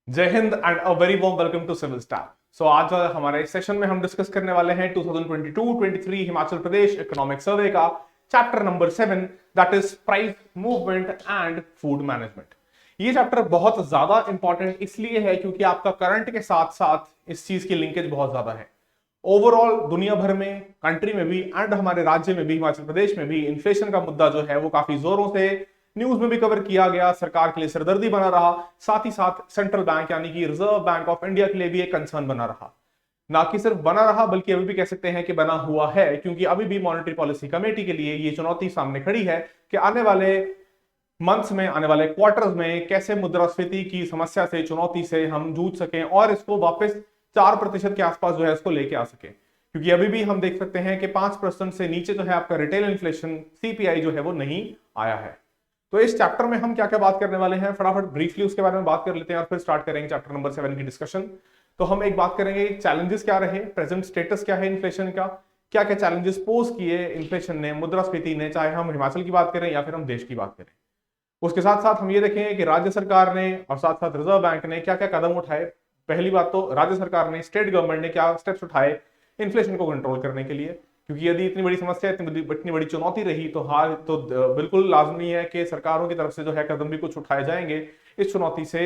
जय Hind and a very warm welcome to civil staff. So आज हमारे इस सेशन में हम डिस्कस करने वाले हैं 2022-23 हिमाचल प्रदेश इकोनॉमिक सर्वे का chapter number 7, that is price movement and food management. ये चैप्टर बहुत ज्यादा इंपॉर्टेंट इसलिए है क्योंकि आपका करंट के साथ साथ इस चीज की लिंकेज बहुत ज्यादा है। ओवरऑल दुनिया भर में, कंट्री में भी एंड हमारे राज्य में भी, हिमाचल प्रदेश में भी इन्फ्लेशन का मुद्दा जो है वो काफी जोरों से न्यूज में भी कवर किया गया, सरकार के लिए सिरदर्दी बना रहा, साथ ही साथ सेंट्रल बैंक यानी कि रिजर्व बैंक ऑफ इंडिया के लिए भी एक कंसर्न बना रहा। ना कि सिर्फ बना रहा बल्कि अभी भी कह सकते हैं कि बना हुआ है, क्योंकि अभी भी मॉनेटरी पॉलिसी कमेटी के लिए ये चुनौती सामने खड़ी है कि आने वाले मंथ्स में, आने वाले क्वार्टर्स में कैसे मुद्रास्फीति की समस्या से, चुनौती से हम जूझ सकें और इसको वापस 4% के आसपास जो है इसको लेके आ सके। क्योंकि अभी भी हम देख सकते हैं कि 5% से नीचे जो है आपका रिटेल इन्फ्लेशन सीपीआई जो है वो नहीं आया है। तो इस चैप्टर में हम क्या क्या बात करने वाले हैं, फटाफट ब्रीफली उसके बारे में बात कर लेते हैं और फिर स्टार्ट करेंगे चैप्टर नंबर 7 की डिस्कशन। तो हम एक बात करेंगे चैलेंजेस क्या रहे, प्रेजेंट स्टेटस क्या है इन्फ्लेशन का, क्या क्या चैलेंजेस पोज किए इन्फ्लेशन ने, मुद्रास्फीति ने, चाहे हम हिमाचल की बात करें या फिर हम देश की बात करें। उसके साथ साथ हम ये देखेंगे कि राज्य सरकार ने और साथ साथ रिजर्व बैंक ने क्या क्या कदम उठाए। पहली बात तो राज्य सरकार ने, स्टेट गवर्नमेंट ने क्या स्टेप्स उठाए इन्फ्लेशन को कंट्रोल करने के लिए, क्योंकि यदि इतनी बड़ी समस्या, इतनी बड़ी चुनौती रही तो हाल तो बिल्कुल लाजमी है कि सरकारों की तरफ से जो है कदम भी कुछ उठाए जाएंगे इस चुनौती से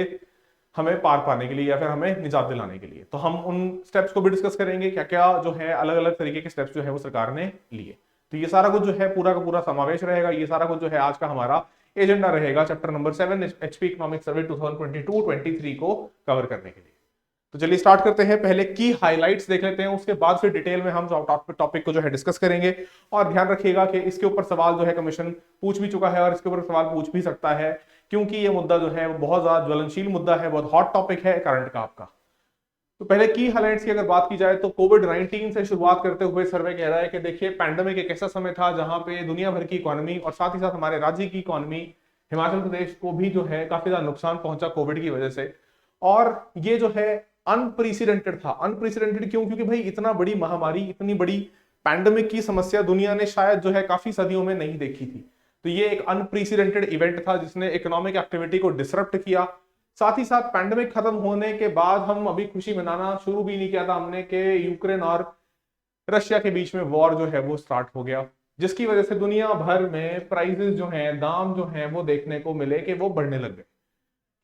हमें पार पाने के लिए या फिर हमें निजात दिलाने के लिए। तो हम उन स्टेप्स को भी डिस्कस करेंगे, क्या क्या जो है अलग अलग तरीके के स्टेप्स जो है वो सरकार ने लिए। तो ये सारा कुछ जो है पूरा का पूरा समावेश रहेगा, ये सारा कुछ जो है आज का हमारा एजेंडा रहेगा chapter number 7 HP economic survey 2022-23 को कवर करने के लिए। तो चलिए स्टार्ट करते हैं, पहले की हाइलाइट्स देख लेते हैं, उसके बाद फिर डिटेल में हम टॉपिक को जो है डिस्कस करेंगे। और ध्यान रखिएगा कि इसके ऊपर सवाल जो है कमीशन पूछ भी चुका है और इसके ऊपर सवाल पूछ भी सकता है, क्योंकि ये मुद्दा जो है वो बहुत ज्यादा ज्वलनशील मुद्दा है, बहुत हॉट टॉपिक है करंट का आपका। तो पहले की हाइलाइट्स की अगर बात की जाए तो कोविड-19 से शुरुआत करते हुए सर्वे कह रहा है कि देखिए पैंडेमिक एक ऐसा समय था जहां पे दुनिया भर की इकोनॉमी और साथ ही साथ हमारे राज्य की इकोनॉमी, हिमाचल प्रदेश को भी जो है काफी ज्यादा नुकसान पहुंचा कोविड की वजह से। और ये जो है अनप्रेसिडेंटेड था। अनप्रेसिडेंटेड क्यों? क्योंकि भाई इतना बड़ी महामारी, इतनी बड़ी पैंडेमिक की समस्या दुनिया ने शायद जो है काफी सदियों में नहीं देखी थी। तो ये एक अनप्रेसिडेंटेड इवेंट था जिसने इकोनॉमिक एक्टिविटी को डिसरप्ट किया। साथ ही साथ पैंडेमिक खत्म होने के बाद हम अभी खुशी मनाना शुरू भी नहीं किया था हमने कि यूक्रेन और रशिया के बीच में वॉर जो है वो स्टार्ट हो गया, जिसकी वजह से दुनिया भर में प्राइसेस जो हैं, दाम जो हैं वो देखने को मिले कि वो बढ़ने लग गए।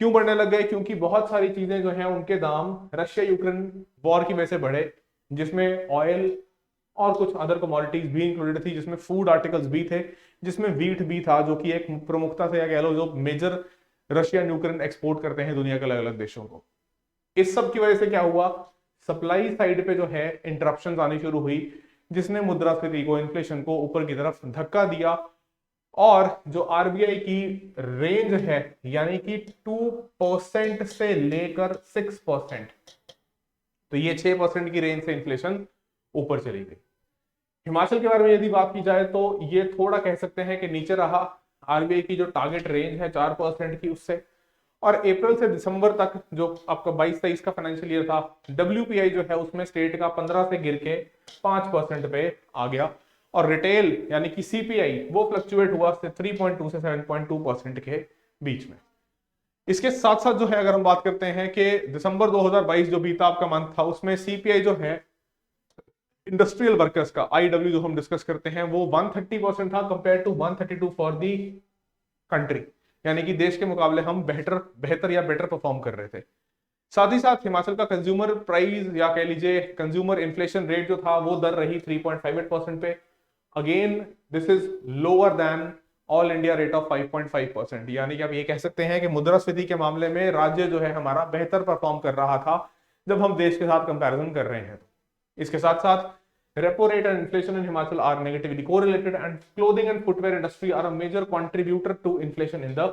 क्यों बढ़ने लग गए? क्योंकि बहुत सारी चीजें जो हैं उनके दाम रशिया यूक्रेन वॉर की वजह से बढ़े, जिसमें ऑयल और कुछ अदर कमोडिटीज भी इंक्लूडेड थी, जिसमें फूड आर्टिकल्स भी थे, जिसमें वीट भी था, जो कि एक प्रमुखता से या कह लो जो मेजर रशिया यूक्रेन एक्सपोर्ट करते हैं दुनिया के अलग अलग देशों को। इस सब की वजह से क्या हुआ, सप्लाई साइड पे जो है इंटरप्शन आनी शुरू हुई, जिसने मुद्रास्फीति को, इन्फ्लेशन को ऊपर की तरफ धक्का दिया। और जो आरबीआई की रेंज है यानी कि 2% से लेकर 6%, तो ये 6% की रेंज से इन्फ्लेशन ऊपर चली गई। हिमाचल के बारे में यदि बात की जाए तो ये थोड़ा कह सकते हैं कि नीचे रहा। आरबीआई की जो टारगेट रेंज है 4% की उससे, और अप्रैल से दिसंबर तक जो आपका 22-23 का फाइनेंशियल ईयर था, डब्ल्यूपीआई जो है उसमें स्टेट का 15 से गिर के 5% पे आ गया। और रिटेल यानी कि सीपीआई वो फ्लक्चुएट हुआ 3.2 से 7.2% के बीच में। इसके साथ साथ जो है अगर हम बात करते हैं कि दिसंबर 2022 जो बीता आपका मंथ था, उसमें सीपीआई जो है इंडस्ट्रियल वर्कर्स का, आईडब्ल्यू जो हम डिस्कस करते हैं, वो 130% था compare to 132 for the country, यानी कि देश के मुकाबले हम बेहतर या बेटर परफॉर्म कर रहे थे। साथ ही साथ हिमाचल का कंज्यूमर प्राइस या कह लीजिए कंज्यूमर इन्फ्लेशन रेट जो था वो दर रही 3.58% पे। Again this is lower than all India rate of 5.5%, यानी कि आप ये कह सकते हैं कि मुद्रास्फीति के मामले में राज्य जो है हमारा बेहतर परफॉर्म कर रहा था जब हम देश के साथ कंपैरिजन कर रहे हैं। इसके साथ साथ repo rate and inflation in Himachal are negatively correlated and clothing and footwear industry are a major contributor to inflation in the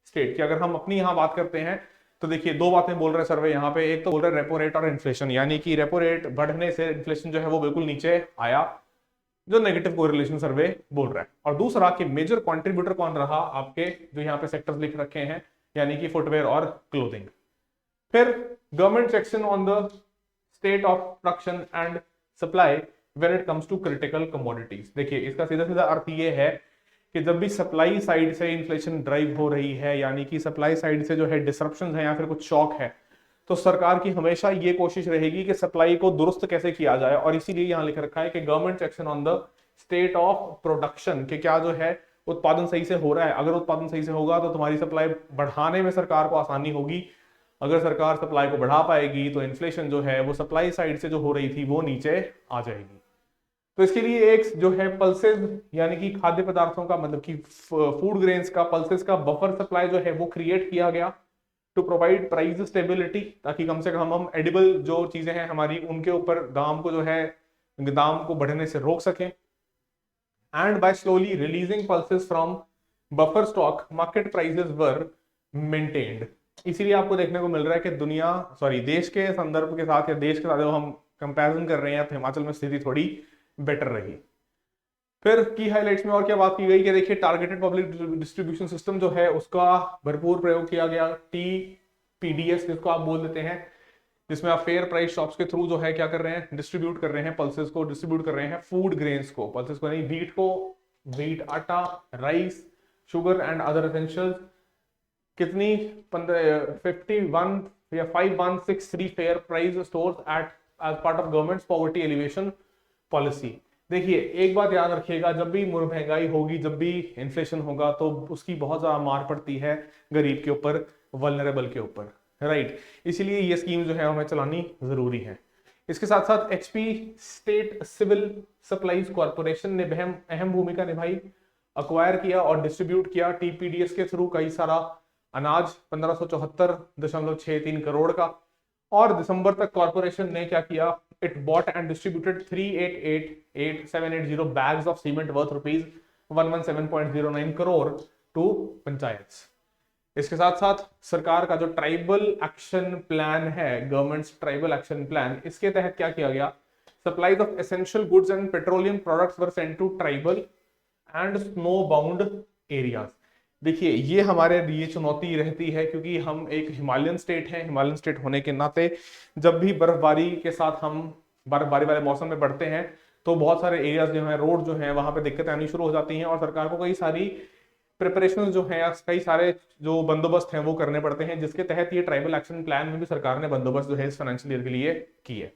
state. की अगर हम अपनी यहाँ बात करते हैं तो देखिए दो बातें बोल रहे सर्वे यहाँ पे, एक तो बोल रहे रेपो रेट और इन्फ्लेशन, यानी कि रेपो रेट बढ़ने से इन्फ्लेशन जो है वो बिल्कुल नीचे आया, जो नेगेटिव कोरिलेशन सर्वे बोल रहा है। और दूसरा कि मेजर कंट्रीब्यूटर कौन रहा आपके, जो यहाँ पे सेक्टर्स लिख रखे हैं, यानी कि फुटवेयर और क्लोथिंग। फिर government section on the state of production and supply when it comes to critical commodities. देखिए इसका सीधा सीधा अर्थ ये है कि जब भी सप्लाई साइड से इन्फ्लेशन ड्राइव हो रही है, यानी कि सप्लाई साइड से जो है डिसरप्शन है या फिर कुछ शॉक है, तो सरकार की हमेशा ये कोशिश रहेगी कि सप्लाई को दुरुस्त कैसे किया जाए, और इसीलिए यहां लिख रखा है कि government action on the state of production, कि क्या जो है उत्पादन सही से हो रहा है। अगर उत्पादन सही से होगा तो तुम्हारी सप्लाई बढ़ाने में सरकार को आसानी होगी। अगर सरकार सप्लाई को बढ़ा पाएगी तो इन्फ्लेशन जो है वो सप्लाई साइड से जो हो रही थी वो नीचे आ जाएगी। तो इसके लिए एक जो है पल्सेस, यानी कि खाद्य पदार्थों का मतलब कि फूड ग्रेन्स का पल्सेस का बफर सप्लाई जो है वो क्रिएट किया गया टू प्रोवाइड प्राइस स्टेबिलिटी, ताकि कम से कम हम एडिबल जो चीजें हैं हमारी उनके ऊपर दाम को जो है दाम को बढ़ने से रोक सकें। And by slowly releasing pulses from buffer stock market prices were maintained. इसीलिए आपको देखने को मिल रहा है कि देश के संदर्भ के साथ या देश के साथ जो हम कंपैरिजन कर रहे हैं तो हिमाचल में स्थिति थोड़ी बेटर रही। फिर की हाइलाइट्स में और क्या बात की गई कि देखिए टारगेटेड पब्लिक डिस्ट्रीब्यूशन सिस्टम जो है उसका भरपूर प्रयोग किया गया, TPDS जिसको आप बोल देते हैं, जिसमें आप फेयर प्राइस शॉप्स के थ्रू जो है क्या कर रहे हैं, डिस्ट्रीब्यूट कर रहे हैं पल्सेस को, डिस्ट्रीब्यूट कर रहे हैं फूड ग्रेन्स को, पल्सेस को नहीं व्हीट को, wheat atta, rice, sugar and other essentials. कितनी 51 या 5163 fair price stores at as part of government poverty alleviation policy. देखिए एक बात याद रखिएगा, जब भी महंगाई होगी, जब भी इन्फ्लेशन होगा तो उसकी बहुत ज्यादा मार पड़ती है गरीब के ऊपर, वल्नरेबल के ऊपर, राइट। इसीलिए ये स्कीम जो है हमें चलानी जरूरी है। इसके साथ साथ HP state civil supplies corporation ने अहम भूमिका निभाई, अक्वायर किया और डिस्ट्रीब्यूट किया TPDS के थ्रू कई सारा अनाज 1574.63 करोड़ का। और दिसंबर तक कॉर्पोरेशन ने क्या किया, it bought and distributed 388,780 bags of cement worth rupees 117.09 crore to panchayat. इसके साथ साथ सरकार का जो ट्राइबल एक्शन प्लान है, गवर्नमेंट ट्राइबल एक्शन प्लान, इसके तहत क्या किया गया, supplies of essential goods and petroleum products were sent to tribal and snow bound areas. देखिए ये हमारे लिए चुनौती रहती है क्योंकि हम एक हिमालयन स्टेट हैं, हिमालयन स्टेट होने के नाते जब भी बर्फबारी के साथ हम बर्फबारी वाले मौसम में बढ़ते हैं तो बहुत सारे एरियाज जो हैं, रोड जो हैं, वहां पे दिक्कतें आनी शुरू हो जाती हैं और सरकार को कई सारी प्रिपरेशन जो हैं, कई सारे जो बंदोबस्त हैं वो करने पड़ते हैं, जिसके तहत ये ट्राइबल एक्शन प्लान में भी सरकार ने बंदोबस्त जो है इस फाइनेंशियल ईयर के लिए की है।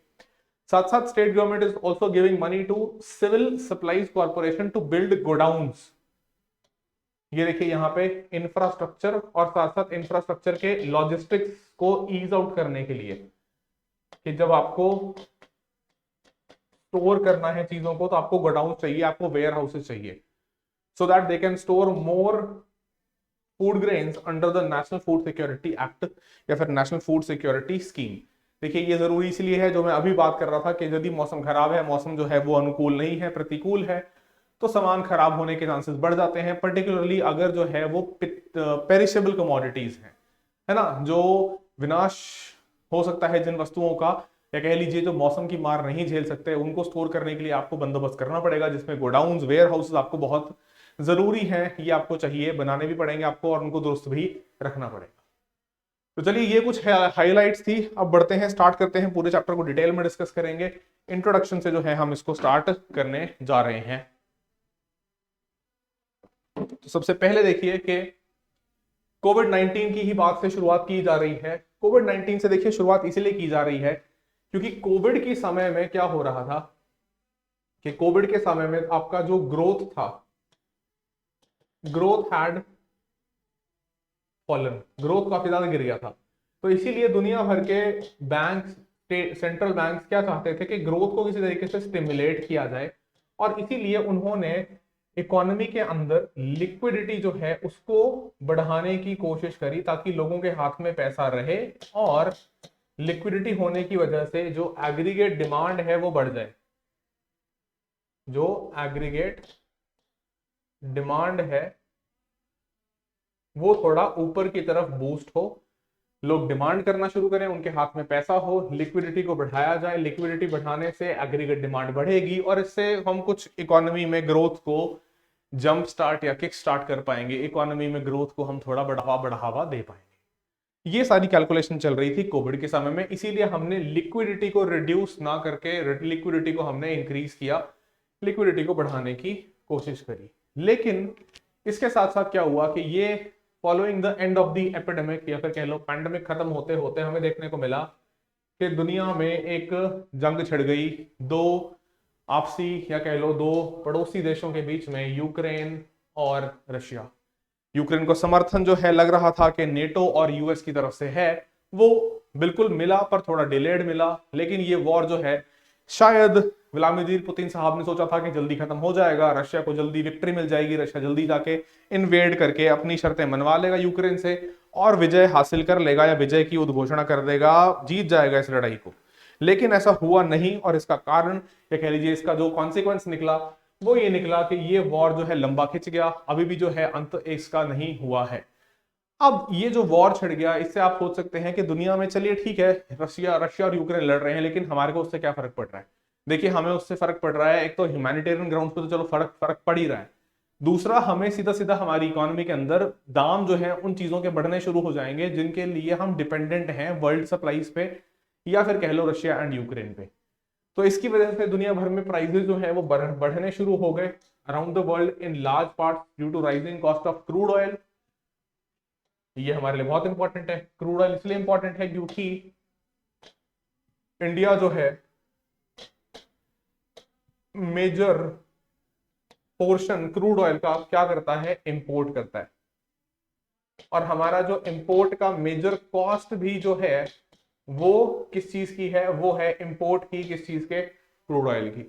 साथ साथ state government is also giving money to civil supplies corporation to build godowns. ये देखिए यहाँ पे इंफ्रास्ट्रक्चर और साथ साथ इंफ्रास्ट्रक्चर के लॉजिस्टिक्स को ईज आउट करने के लिए, कि जब आपको स्टोर करना है चीजों को तो आपको गोडाउन चाहिए, आपको वेयर हाउसेस चाहिए, so that they can store more food grains under the National food security act या फिर नेशनल फूड सिक्योरिटी स्कीम। देखिए ये जरूरी इसलिए है, जो मैं अभी बात कर रहा था कि यदि मौसम खराब है, मौसम जो है वो अनुकूल नहीं है, प्रतिकूल है, तो सामान खराब होने के चांसेस बढ़ जाते हैं, पर्टिकुलरली अगर जो है वो पेरिशेबल कमोडिटीज हैं, है ना, जो विनाश हो सकता है जिन वस्तुओं का, या कह लीजिए जो मौसम की मार नहीं झेल सकते, उनको स्टोर करने के लिए आपको बंदोबस्त करना पड़ेगा, जिसमें गोडाउन्स, वेयर हाउसेस आपको बहुत जरूरी है, ये आपको चाहिए, बनाने भी पड़ेंगे आपको और उनको दुरुस्त भी रखना पड़ेगा। तो चलिए ये कुछ हाइलाइट्स थी, अब बढ़ते हैं, स्टार्ट करते हैं, पूरे चैप्टर को डिटेल में डिस्कस करेंगे। इंट्रोडक्शन से जो है हम इसको स्टार्ट करने जा रहे हैं। तो सबसे पहले देखिए कि कोविड-19 की ही बात से शुरुआत की जा रही है। कोविड-19 से देखिए शुरुआत इसलिए की जा रही है क्योंकि कोविड के समय में क्या हो रहा था कि कोविड के समय में आपका जो ग्रोथ था, ग्रोथ हैड फॉलन, ग्रोथ काफी ज्यादा गिर गया था। तो इसीलिए दुनिया भर के बैंक, सेंट्रल बैंक क्या चाहते थे कि ग्रोथ को किसी तरीके से स्टिमुलेट किया जाए, और इसीलिए उन्होंने इकोनॉमी के अंदर लिक्विडिटी जो है उसको बढ़ाने की कोशिश करी, ताकि लोगों के हाथ में पैसा रहे और लिक्विडिटी होने की वजह से जो एग्रीगेट डिमांड है वो बढ़ जाए, जो एग्रीगेट डिमांड है वो थोड़ा ऊपर की तरफ बूस्ट हो, लोग डिमांड करना शुरू करें, उनके हाथ में पैसा हो, लिक्विडिटी को बढ़ाया जाए। लिक्विडिटी बढ़ाने से एग्रीगेट डिमांड बढ़ेगी और इससे हम कुछ इकोनॉमी में ग्रोथ को जंप स्टार्ट या किक स्टार्ट कर पाएंगे, इकोनॉमी में ग्रोथ को हम थोड़ा बढ़ावा दे पाएंगे। ये सारी कैलकुलेशन चल रही थी कोविड के समय में, इसीलिए हमने लिक्विडिटी को रिड्यूस ना करके लिक्विडिटी को हमने इंक्रीज किया, लिक्विडिटी को बढ़ाने की कोशिश करी। लेकिन इसके साथ साथ क्या हुआ कि ये following the end of the epidemic या फिर कह लो पैंडेमिक खत्म होते होते हमें देखने को मिला कि दुनिया में एक जंग छिड़ गई, दो आपसी या कह लो दो पड़ोसी देशों के बीच में, यूक्रेन और रशिया। यूक्रेन को समर्थन जो है लग रहा था कि नेटो और यूएस की तरफ से है, वो बिल्कुल मिला पर थोड़ा डिलेड मिला। लेकिन ये वॉर जो है शायद व्लादिमीर पुतिन साहब ने सोचा था कि जल्दी खत्म हो जाएगा, रशिया को जल्दी विक्ट्री मिल जाएगी, रशिया जल्दी जाके इन्वेड करके अपनी शर्तें मनवा लेगा यूक्रेन से और विजय हासिल कर लेगा या विजय की उद्घोषणा कर देगा, जीत जाएगा इस लड़ाई को। लेकिन ऐसा हुआ नहीं और इसका कारण या कह लीजिए इसका जो कॉन्सिक्वेंस निकला वो ये निकला कि ये वॉर जो है लंबा खिंच गया, अभी भी जो है अंत इसका नहीं हुआ है। अब ये जो वॉर छिड़ गया इससे आप सोच सकते हैं कि दुनिया में चलिए ठीक है रशिया और यूक्रेन लड़ रहे हैं, लेकिन हमारे को उससे क्या फर्क पड़ रहा है। देखिए हमें उससे फर्क पड़ रहा है, एक तो ह्यूमैनिटेरियन ग्राउंड पे तो चलो फर्क पड़ ही रहा है, दूसरा हमें सीधा सीधा हमारी इकोनॉमी के अंदर दाम जो है उन चीजों के बढ़ने शुरू हो जाएंगे जिनके लिए हम डिपेंडेंट हैं वर्ल्ड सप्लाईज पे या फिर कह लो रशिया एंड यूक्रेन पे। तो इसकी वजह से दुनिया भर में प्राइसेस जो है वो बढ़ने शुरू हो गए around the world in large part due to rising cost of crude oil. ये हमारे लिए बहुत इंपॉर्टेंट है। क्रूड ऑयल इसलिए इंपॉर्टेंट है क्योंकि इंडिया जो है मेजर पोर्शन क्रूड ऑयल का क्या करता है, इंपोर्ट करता है। और हमारा जो इंपोर्ट का मेजर कॉस्ट भी जो है वो किस चीज की है, वो है इंपोर्ट की, किस चीज के, क्रूड ऑयल की।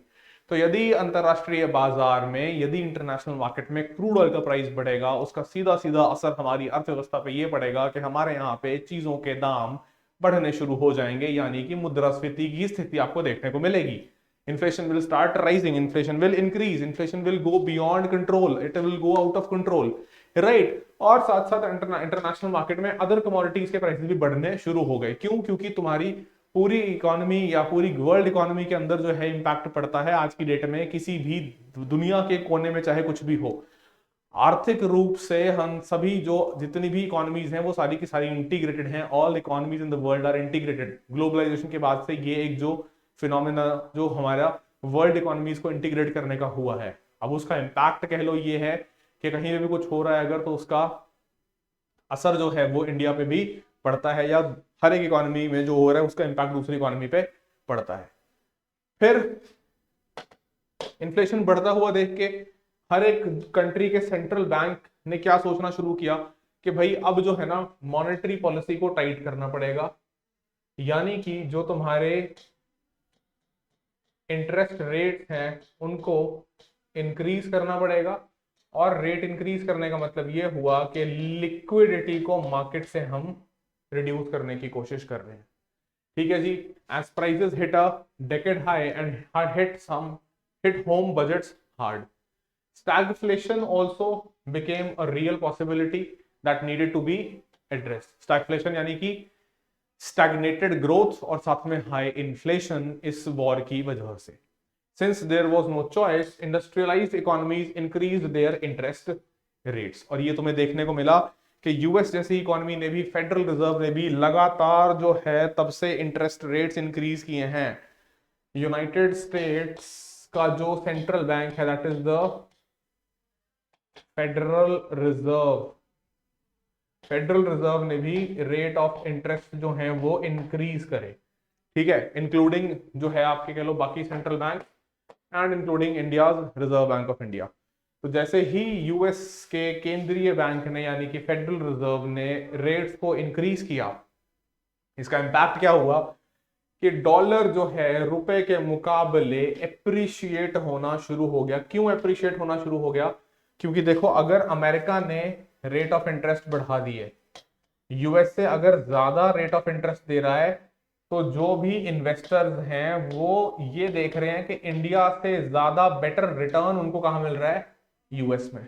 तो यदि अंतरराष्ट्रीय बाजार में, यदि इंटरनेशनल मार्केट में क्रूड ऑयल का प्राइस बढ़ेगा, उसका सीधा सीधा असर हमारी अर्थव्यवस्था पे ये पड़ेगा कि हमारे यहाँ पे चीजों के दाम बढ़ने शुरू हो जाएंगे, यानी कि मुद्रास्फीति की स्थिति आपको देखने को मिलेगी। Inflation will start rising, inflation will increase, inflation will go beyond control, it will go out of control, right. और साथ साथ इंटरनेशनल मार्केट में अदर कमोडिटीज के प्राइसेस भी बढ़ने शुरू हो गए। क्यों? क्योंकि तुम्हारी पूरी इकोनॉमी या पूरी वर्ल्ड इकोनॉमी के अंदर जो है इंपैक्ट पड़ता है आज की डेट में, किसी भी दुनिया के कोने में चाहे कुछ भी हो। आर्थिक रूप से हम सभी जो जितनी भी इकोनॉमीज हैं वो सारी की सारी इंटीग्रेटेड हैं। All economies in the world are integrated. Globalisation के बाद से ये एक जो फिनोमेना जो हमारा वर्ल्ड इकोनॉमीज को इंटीग्रेट करने का हुआ है, अब उसका इंपैक्ट कह लो ये है कि कहीं भी कुछ हो रहा है अगर, तो उसका असर जो है वो इंडिया पे भी पड़ता है, या हर एक इकोनॉमी में जो हो रहा है उसका इंपैक्ट दूसरी इकोनॉमी पे पड़ता है। फिर इन्फ्लेशन बढ़ता हुआ देख के हर एक कंट्री के सेंट्रल बैंक ने क्या सोचना शुरू किया कि भाई अब जो है ना मॉनेटरी पॉलिसी को टाइट करना पड़ेगा, यानी कि जो तुम्हारे इंटरेस्ट रेट हैं उनको इंक्रीज करना पड़ेगा। और रेट इंक्रीज करने का मतलब ये हुआ कि लिक्विडिटी को मार्केट से हम रिड्यूस करने की कोशिश कर रहे हैं। ठीक है जी। As prices hit a decade high and hit home budgets hard, stagflation also became a real possibility that needed to be addressed. stagflation यानी कि stagnated growth और साथ में high inflation इस वॉर की वजह से। Since there was no choice, industrialized economies increased their interest rates। और ये तुम्हें देखने को मिला कि यूएस जैसी इकोनॉमी ने भी, फेडरल रिजर्व ने भी लगातार जो है तब से इंटरेस्ट रेट्स इंक्रीज किए हैं। यूनाइटेड स्टेट्स का जो सेंट्रल बैंक है that is the federal reserve ने भी रेट ऑफ इंटरेस्ट जो है वो इंक्रीज करे। ठीक है, इंक्लूडिंग जो है आपके कह लो बाकी central bank and including India's reserve bank of India. तो जैसे ही यूएस के केंद्रीय बैंक ने यानी कि फेडरल रिजर्व ने रेट्स को इंक्रीज किया, इसका इंपैक्ट क्या हुआ कि डॉलर जो है रुपए के मुकाबले एप्रिशिएट होना शुरू हो गया। क्यों एप्रिशिएट होना शुरू हो गया? क्योंकि देखो अगर अमेरिका ने रेट ऑफ इंटरेस्ट बढ़ा दी है, यूएस से अगर ज्यादा रेट ऑफ इंटरेस्ट दे रहा है, तो जो भी इन्वेस्टर्स हैं वो ये देख रहे हैं कि इंडिया से ज्यादा बेटर रिटर्न उनको कहां मिल रहा है, यूएस में।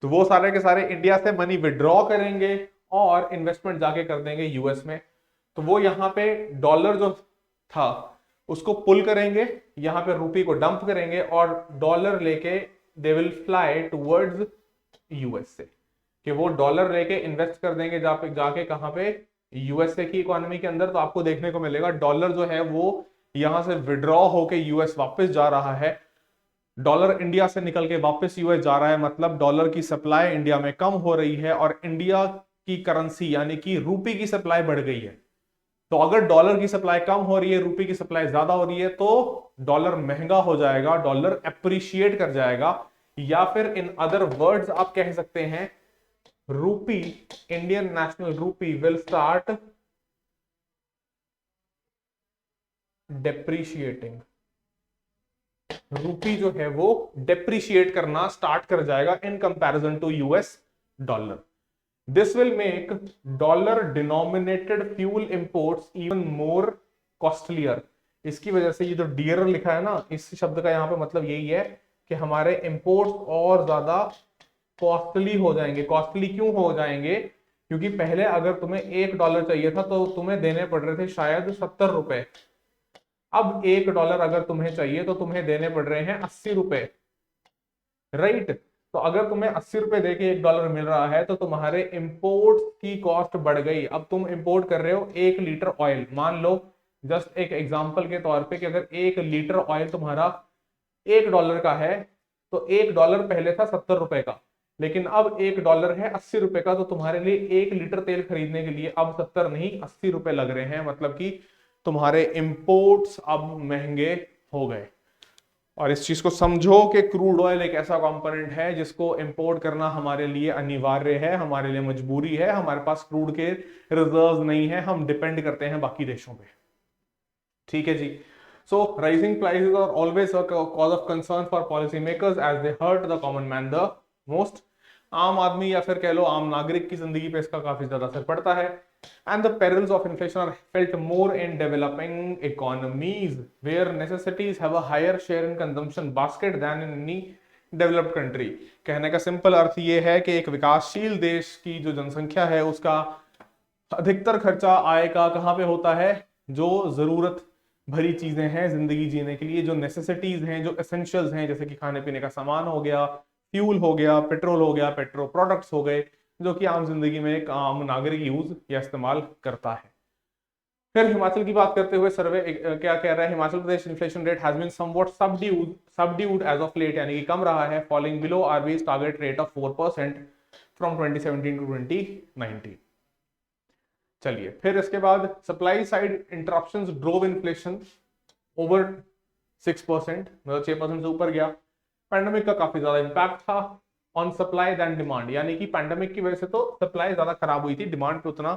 तो वो सारे के सारे इंडिया से मनी विड्रॉ करेंगे और इन्वेस्टमेंट जाके कर देंगे यूएस में। तो वो यहाँ पे डॉलर जो था उसको पुल करेंगे, यहाँ पे रुपी को डंप करेंगे और डॉलर लेके they will fly towards USA, कि वो डॉलर लेके इन्वेस्ट कर देंगे जाके कहां पे, यूएसए की इकोनॉमी के अंदर। तो आपको देखने को मिलेगा डॉलर जो है वो यहां से विड्रॉ होके यूएस वापस जा रहा है। डॉलर इंडिया से निकल के वापस यूएस जा रहा है, मतलब डॉलर की सप्लाई इंडिया में कम हो रही है और इंडिया की करेंसी यानी कि रूपी की सप्लाई बढ़ गई है। तो अगर डॉलर की सप्लाई कम हो रही है, रूपी की सप्लाई ज्यादा हो रही है, तो डॉलर महंगा हो जाएगा, डॉलर एप्रिशिएट कर जाएगा, या फिर इन अदर वर्ड्स आप कह सकते हैं rupee, Indian national rupee will start depreciating. Rupee जो है वो डेप्रिशिएट करना स्टार्ट कर जाएगा in comparison to US dollar. This will make dollar denominated fuel imports even more costlier. इसकी वजह से ये जो डियर लिखा है ना, इस शब्द का यहाँ पे मतलब यही है कि हमारे इंपोर्ट्स और ज्यादा कॉस्टली हो जाएंगे। कॉस्टली क्यों हो जाएंगे? क्योंकि पहले अगर तुम्हें $1 चाहिए था तो तुम्हें देने पड़ रहे थे शायद 70 रुपए। अब $1 अगर तुम्हें चाहिए तो तुम्हें देने पड़ रहे हैं 80 रुपए, राइट। तो अगर तुम्हें 80 रुपए देके $1 मिल रहा है तो तुम्हारे इंपोर्ट की कॉस्ट बढ़ गई। अब तुम इंपोर्ट कर रहे हो 1 लीटर ऑयल, मान लो जस्ट एक एग्जांपल के तौर पे कि अगर 1 लीटर ऑयल तुम्हारा $1 का है तो $1 पहले था 70 रुपए का, लेकिन अब $1 है 80 रुपए का। तो तुम्हारे लिए 1 लीटर तेल खरीदने के लिए अब 70 नहीं 80 रुपए लग रहे हैं, मतलब कि तुम्हारे इंपोर्ट्स अब महंगे हो गए। और इस चीज को समझो कि क्रूड ऑयल एक ऐसा कंपोनेंट है जिसको इंपोर्ट करना हमारे लिए अनिवार्य है, हमारे लिए मजबूरी है। हमारे पास क्रूड के रिजर्व्स नहीं है, हम डिपेंड करते हैं बाकी देशों पे। ठीक है जी। So rising prices are always a cause of concern for policy makers as they hurt the common man the most. आम आदमी या फिर कह लो आम नागरिक की जिंदगी पे इसका काफी ज्यादा असर पड़ता है। And the perils of inflation are felt more in developing economies where necessities have a higher share in consumption basket than in any developed country। कहने का सिंपल अर्थ ये है कि एक विकासशील देश की जो जनसंख्या है उसका अधिकतर खर्चा आय का कहाँ पे होता है? जो जरूरत भरी चीजें हैं जिंदगी जीने के लिए, जो नेसेसिटीज हैं, जो एसेंशियल्स हैं, जैसे कि खाने पीने का सामान हो गया, फ्यूल हो गया, पेट्रोल हो गया, पेट्रो प्रोडक्ट्स हो गए, जो कि आम जिंदगी में एक आम नागरिक यूज या इस्तेमाल करता है। फिर हिमाचल की बात करते हुए सर्वे क्या कह रहा है? Himachal Pradesh inflation rate has been somewhat subdued as of late, यानी कि कम रहा है, falling below RBI's target rate of 4% from 2017 to 2019। चलिए फिर इसके बाद supply side interruptions drove inflation over 6%, मतलब 6% से ऊपर गया। पैंडेमिक का काफी ज्यादा इंपैक्ट था ऑन सप्लाई देन डिमांड, यानी कि पैंडेमिक की वजह से तो सप्लाई ज्यादा खराब हुई थी, डिमांड पे उतना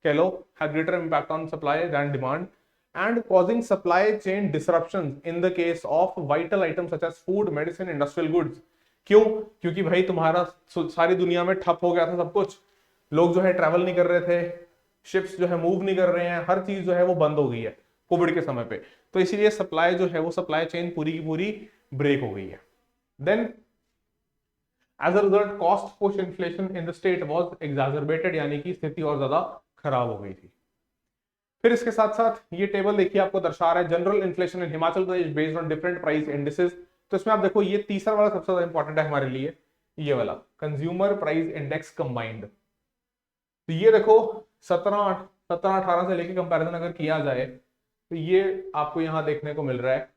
कह लो had greater impact on supply than demand and causing supply chain disruptions in the case of vital items such as food, medicine, industrial goods. क्यों? क्योंकि भाई तुम्हारा सारी दुनिया में ठप हो गया था सब कुछ, लोग जो है ट्रैवल नहीं कर रहे थे, शिप्स जो है मूव नहीं कर रहे हैं, हर चीज जो है वो बंद हो गई है कोविड के समय पे, तो इसीलिए सप्लाई जो है वो सप्लाई चेन पूरी की पूरी ब्रेक हो गई है। Then as a result cost push inflation in the state was exacerbated, यानी कि स्थिति और ज्यादा खराब हो गई थी। फिर इसके साथ साथ ये टेबल देखिए आपको दर्शा रहा है general inflation in Himachal Pradesh based on different price indices. तो इसमें आप देखो ये तीसरा वाला सबसे ज्यादा इंपॉर्टेंट है हमारे लिए, ये वाला कंज्यूमर प्राइस इंडेक्स कंबाइंड। तो ये देखो 17-18 से लेके कंपैरिजन अगर किया जाए तो ये आपको यहाँ देखने को मिल रहा है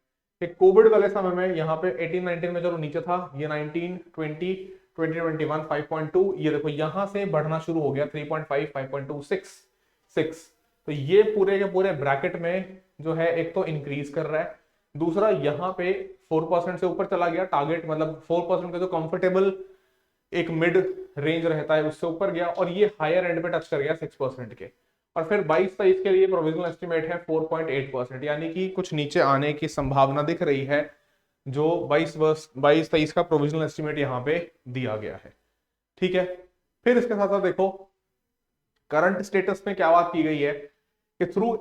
कि कोविड वाले समय में यहाँ पे 18-19 में चलो नीचे था, ये 19-20 2021 5.2, ये देखो यहां से बढ़ना शुरू हो गया 3.5 5.2 6। तो ये पूरे के पूरे ब्रैकेट में जो है एक तो इंक्रीज कर रहा है, दूसरा यहाँ पे 4% से ऊपर चला गया, टारगेट मतलब 4% का जो कंफर्टेबल एक मिड रेंज रहता है उससे ऊपर गया, और ये हायर एंड पे टच कर गया 6% के। और फिर 22-23 के लिए प्रोविजनल एस्टिमेट है 4.8%, यानी कि कुछ नीचे आने की संभावना दिख रही है। जो 22-23 का प्रोविजनल एस्टिमेट यहाँ पे दिया गया है। ठीक है, फिर इसके साथ साथ देखो करंट स्टेटस में क्या बात की गई है कि थ्रू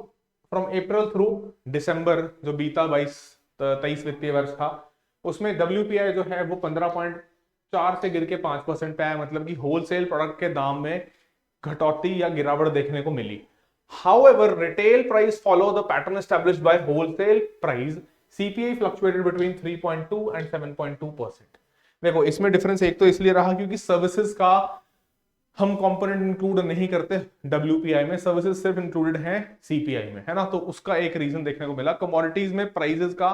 फ्रॉम अप्रैल थ्रू दिसंबर जो बीता 22-23 वित्तीय वर्ष था, उसमें WPI जो है वो 15.4 से गिर के 5% पे आया, मतलब कि होलसेल प्रोडक्ट के दाम में घटौती या गिरावट देखने को मिली। However, retail price follow the pattern established by wholesale price. CPI fluctuated between 3.2 and 7.2%. देखो इसमें डिफरेंस एक तो इसलिए रहा क्योंकि सर्विसेज का हम कंपोनेंट इंक्लूड नहीं करते WPI में, सर्विसेज सिर्फ इंक्लूडेड हैं CPI में, है ना। तो उसका एक रीजन देखने को मिला। कमोडिटीज में प्राइसेस का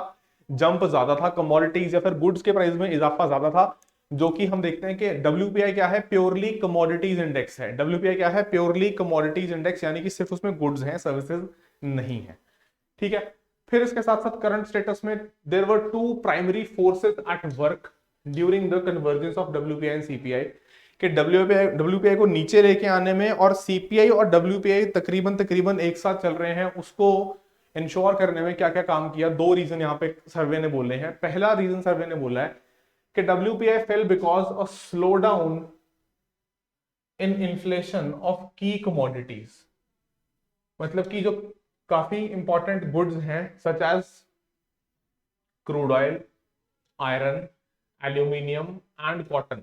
जंप ज्यादा था, कमोडिटीज या फिर गुड्स के प्राइस में इजाफा ज्यादा था, जो कि हम देखते हैं कि WPI क्या है, प्योरली कमोडिटीज इंडेक्स है। WPI क्या है, प्योरली कमोडिटीज इंडेक्स, यानी कि सिर्फ उसमें गुड्स हैं, सर्विसेज नहीं है। ठीक है, फिर इसके साथ साथ करंट स्टेटस में there were two primary forces at work during the convergence of WPI and CPI, कि WPI को नीचे लेके आने में और CPI और WPI तकरीबन एक साथ चल रहे हैं, उसको इंश्योर करने में क्या क्या काम किया। दो रीजन यहाँ पे सर्वे ने बोले हैं। पहला रीजन सर्वे ने बोला है कि WPI fell because of slow down in inflation of की कमोडिटीज, मतलब कि जो काफी इंपॉर्टेंट गुड्स हैं such as crude oil, iron, aluminium and cotton,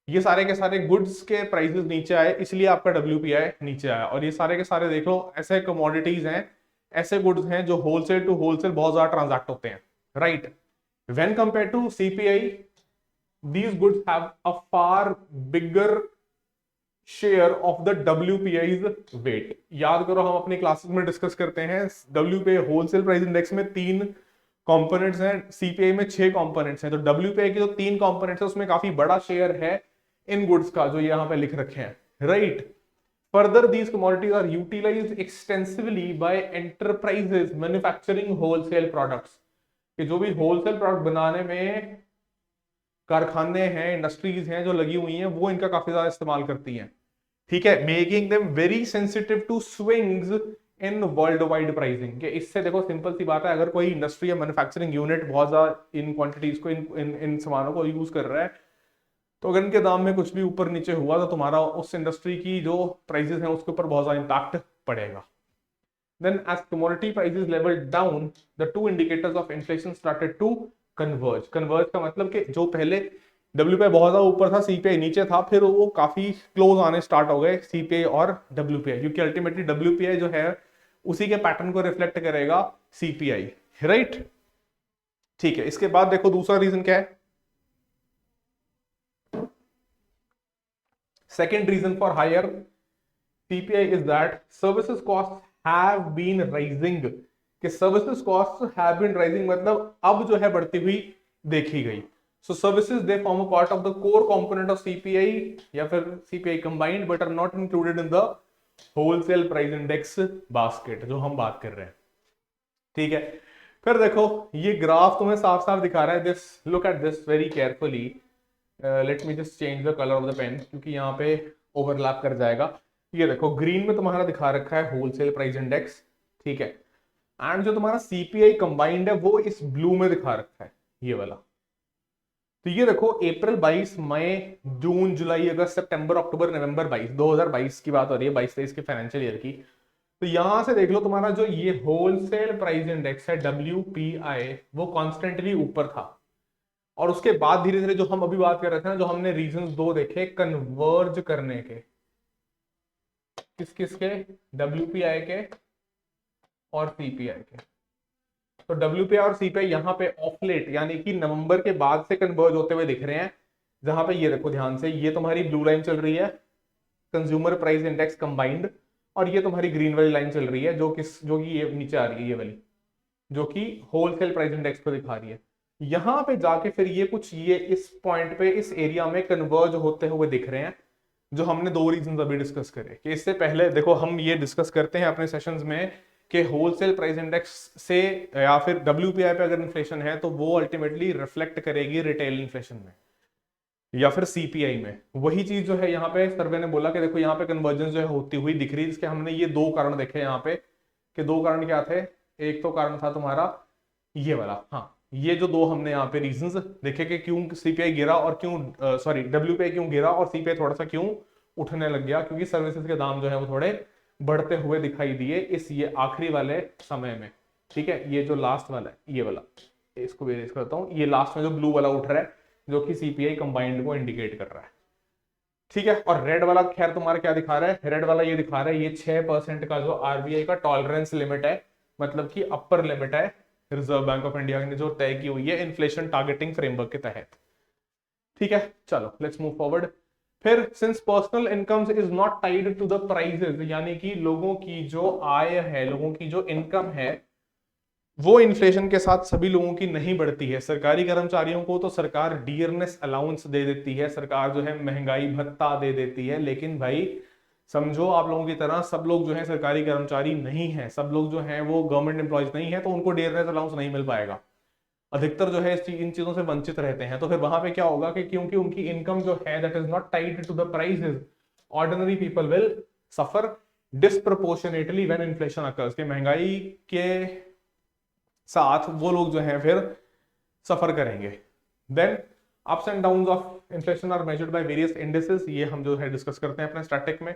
ये सारे के सारे गुड्स के प्राइसेस नीचे आए, इसलिए आपका WPI नीचे आया। और ये सारे के सारे देख लो ऐसे कमोडिटीज हैं, ऐसे गुड्स हैं जो होलसेल टू होलसेल बहुत ज्यादा ट्रांजैक्ट होते हैं, right. When compare to CPI, these goods have a far bigger share of the WPI's weight। याद करो, हम अपनी क्लासेस में डिस्कस करते हैं WPI होलसेल प्राइस इंडेक्स में 3 कंपोनेंट्स हैं, CPI में 6 कंपोनेंट्स हैं। तो WPI के जो 3 कंपोनेंट्स हैं उसमें काफी बड़ा शेयर है इन गुड्स का, जो यहाँ पे लिख रखे हैं, right. Further these commodities are utilised extensively by enterprises manufacturing wholesale products, कि जो भी होलसेल प्रोडक्ट बनाने में कारखाने हैं, इंडस्ट्रीज हैं जो लगी हुई हैं, वो इनका काफी ज्यादा इस्तेमाल करती हैं। ठीक है, making them very sensitive to swings in world wide pricing, कि इससे देखो सिंपल सी बात है, अगर कोई इंडस्ट्री या मैन्युफैक्चरिंग यूनिट बहुत ज्यादा इन क्वांटिटीज को इन सामानों को यूज कर रहा है, तो अगर इनके दाम में कुछ भी ऊपर नीचे हुआ तो तुम्हारा उस इंडस्ट्री की जो प्राइसेस हैं उसके ऊपर बहुत ज्यादा इंपैक्ट पड़ेगा। Then as commodity prices leveled down, the two indicators of inflation started to converge। Converge का मतलब कि जो पहले WPI बहुत ज्यादा ऊपर था, CPI नीचे था, फिर वो काफी क्लोज आने स्टार्ट हो गए CPI और WPI, क्योंकि अल्टीमेटली WPI जो है उसी के पैटर्न को रिफ्लेक्ट करेगा CPI, राइट। ठीक है, इसके बाद देखो दूसरा रीजन क्या है। Second reason for higher CPI is that services costs have been rising, कि services costs have been rising मतलब अब जो है बढ़ती हुई देखी गई। So services they form a part of the core component of CPI या फिर CPI combined but are not included in the wholesale price index basket, जो हम बात कर रहे हैं। ठीक है, फिर देखो ये ग्राफ तुम्हें साफ साफ दिखा रहा है, this look at this very carefully. Let me just change the colour of the pen, क्योंकि यहाँ पे ओवरलैप कर जाएगा। ये देखो ग्रीन में तुम्हारा दिखा रखा है होलसेल प्राइस इंडेक्स, ठीक है, एंड जो तुम्हारा CPI कंबाइंड है वो इस ब्लू में दिखा रखा है, ये वाला। तो ये देखो अप्रैल 22, मई, जून, जुलाई, अगस्त, सितंबर, अक्टूबर, नवंबर 2022 की बात हो रही है, 22-23 के फाइनेंशियल ईयर की। तो यहां से देख लो तुम्हारा जो ये होलसेल प्राइस इंडेक्स है WPI, वो कॉन्स्टेंटली ऊपर था, और उसके बाद धीरे धीरे जो हम अभी बात कर रहे थे ना, जो हमने रीजंस दो देखे कन्वर्ज करने के, किस किस के, WPI के और CPI के। तो WPI और CPI यहाँ पे ऑफ लेट यानी कि नवंबर के बाद से कन्वर्ज होते हुए दिख रहे हैं, जहां पे ये देखो ध्यान से, ये तुम्हारी ब्लू लाइन चल रही है कंज्यूमर प्राइस इंडेक्स कंबाइंड, और ये तुम्हारी ग्रीन वाली लाइन चल रही है जो कि ये नीचे आ रही है, ये वाली जो कि होलसेल प्राइस इंडेक्स को दिखा रही है। यहां पे जाके फिर ये कुछ ये इस पॉइंट पे इस एरिया में कन्वर्ज होते हुए दिख रहे हैं, जो हमने दो रीजन अभी डिस्कस करे। कि इससे पहले देखो हम ये डिस्कस करते हैं अपने सेशंस में कि होलसेल प्राइस इंडेक्स से या फिर WPI पे अगर इन्फ्लेशन है तो वो अल्टीमेटली रिफ्लेक्ट करेगी रिटेल इन्फ्लेशन में या फिर CPI में। वही चीज जो है यहाँ पे सर्वे ने बोला कि देखो यहाँ पे कन्वर्जेंस जो है होती हुई दिख रही है। इसके हमने ये दो कारण देखे यहाँ पे, कि दो कारण क्या थे। एक तो कारण था तुम्हारा ये वाला, हाँ, ये जो दो हमने यहाँ पे रीजंस देखे कि क्यों CPI गिरा और क्यों WPI क्यों गिरा और CPI थोड़ा सा क्यों उठने लग गया, क्योंकि सर्विसेज के दाम जो है वो थोड़े बढ़ते हुए दिखाई दिए इस ये आखिरी वाले समय में। ठीक है, ये जो लास्ट वाला है ये वाला, इसको भी इरेज करता हूँ, ये लास्ट में जो ब्लू वाला उठ रहा है जो कि CPI कंबाइंड को इंडिकेट कर रहा है। ठीक है, और रेड वाला खैर तुम्हारा क्या दिखा रहा है, रेड वाला ये दिखा रहा है ये 6% का जो RBI का टॉलरेंस लिमिट है, मतलब कि अपर लिमिट है रिजर्व बैंक ऑफ इंडिया ने जो तय की हुई है इन्फ्लेशन टारगेटिंग फ्रेमवर्क के तहत। ठीक है, चलो लेट्स मूव फॉरवर्ड। फिर since personal incomes is not tied to the prices, यानी कि लोगों की जो आय है, लोगों की जो इनकम है वो इन्फ्लेशन के साथ सभी लोगों की नहीं बढ़ती है। सरकारी कर्मचारियों को तो सरकार डियरनेस अलाउंस दे देती है, सरकार जो है महंगाई भत्ता दे देती है, लेकिन भाई समझो आप लोगों की तरह सब लोग जो है सरकारी कर्मचारी नहीं है, सब लोग जो है वो गवर्नमेंट एम्प्लॉयज नहीं है, तो उनको डियरनेस अलाउंस नहीं मिल पाएगा। अधिकतर जो है इन चीजों से वंचित रहते हैं। तो फिर वहां पे क्या होगा कि क्योंकि उनकी इनकम जो है that is not tied to the prices, ordinary people will suffer disproportionately when inflation occurs, कि महंगाई के साथ वो लोग जो है फिर सफर करेंगे। Then ups and downs of inflation are measured by various indices, ये हम जो है डिस्कस करते हैं अपने स्टैटिक में,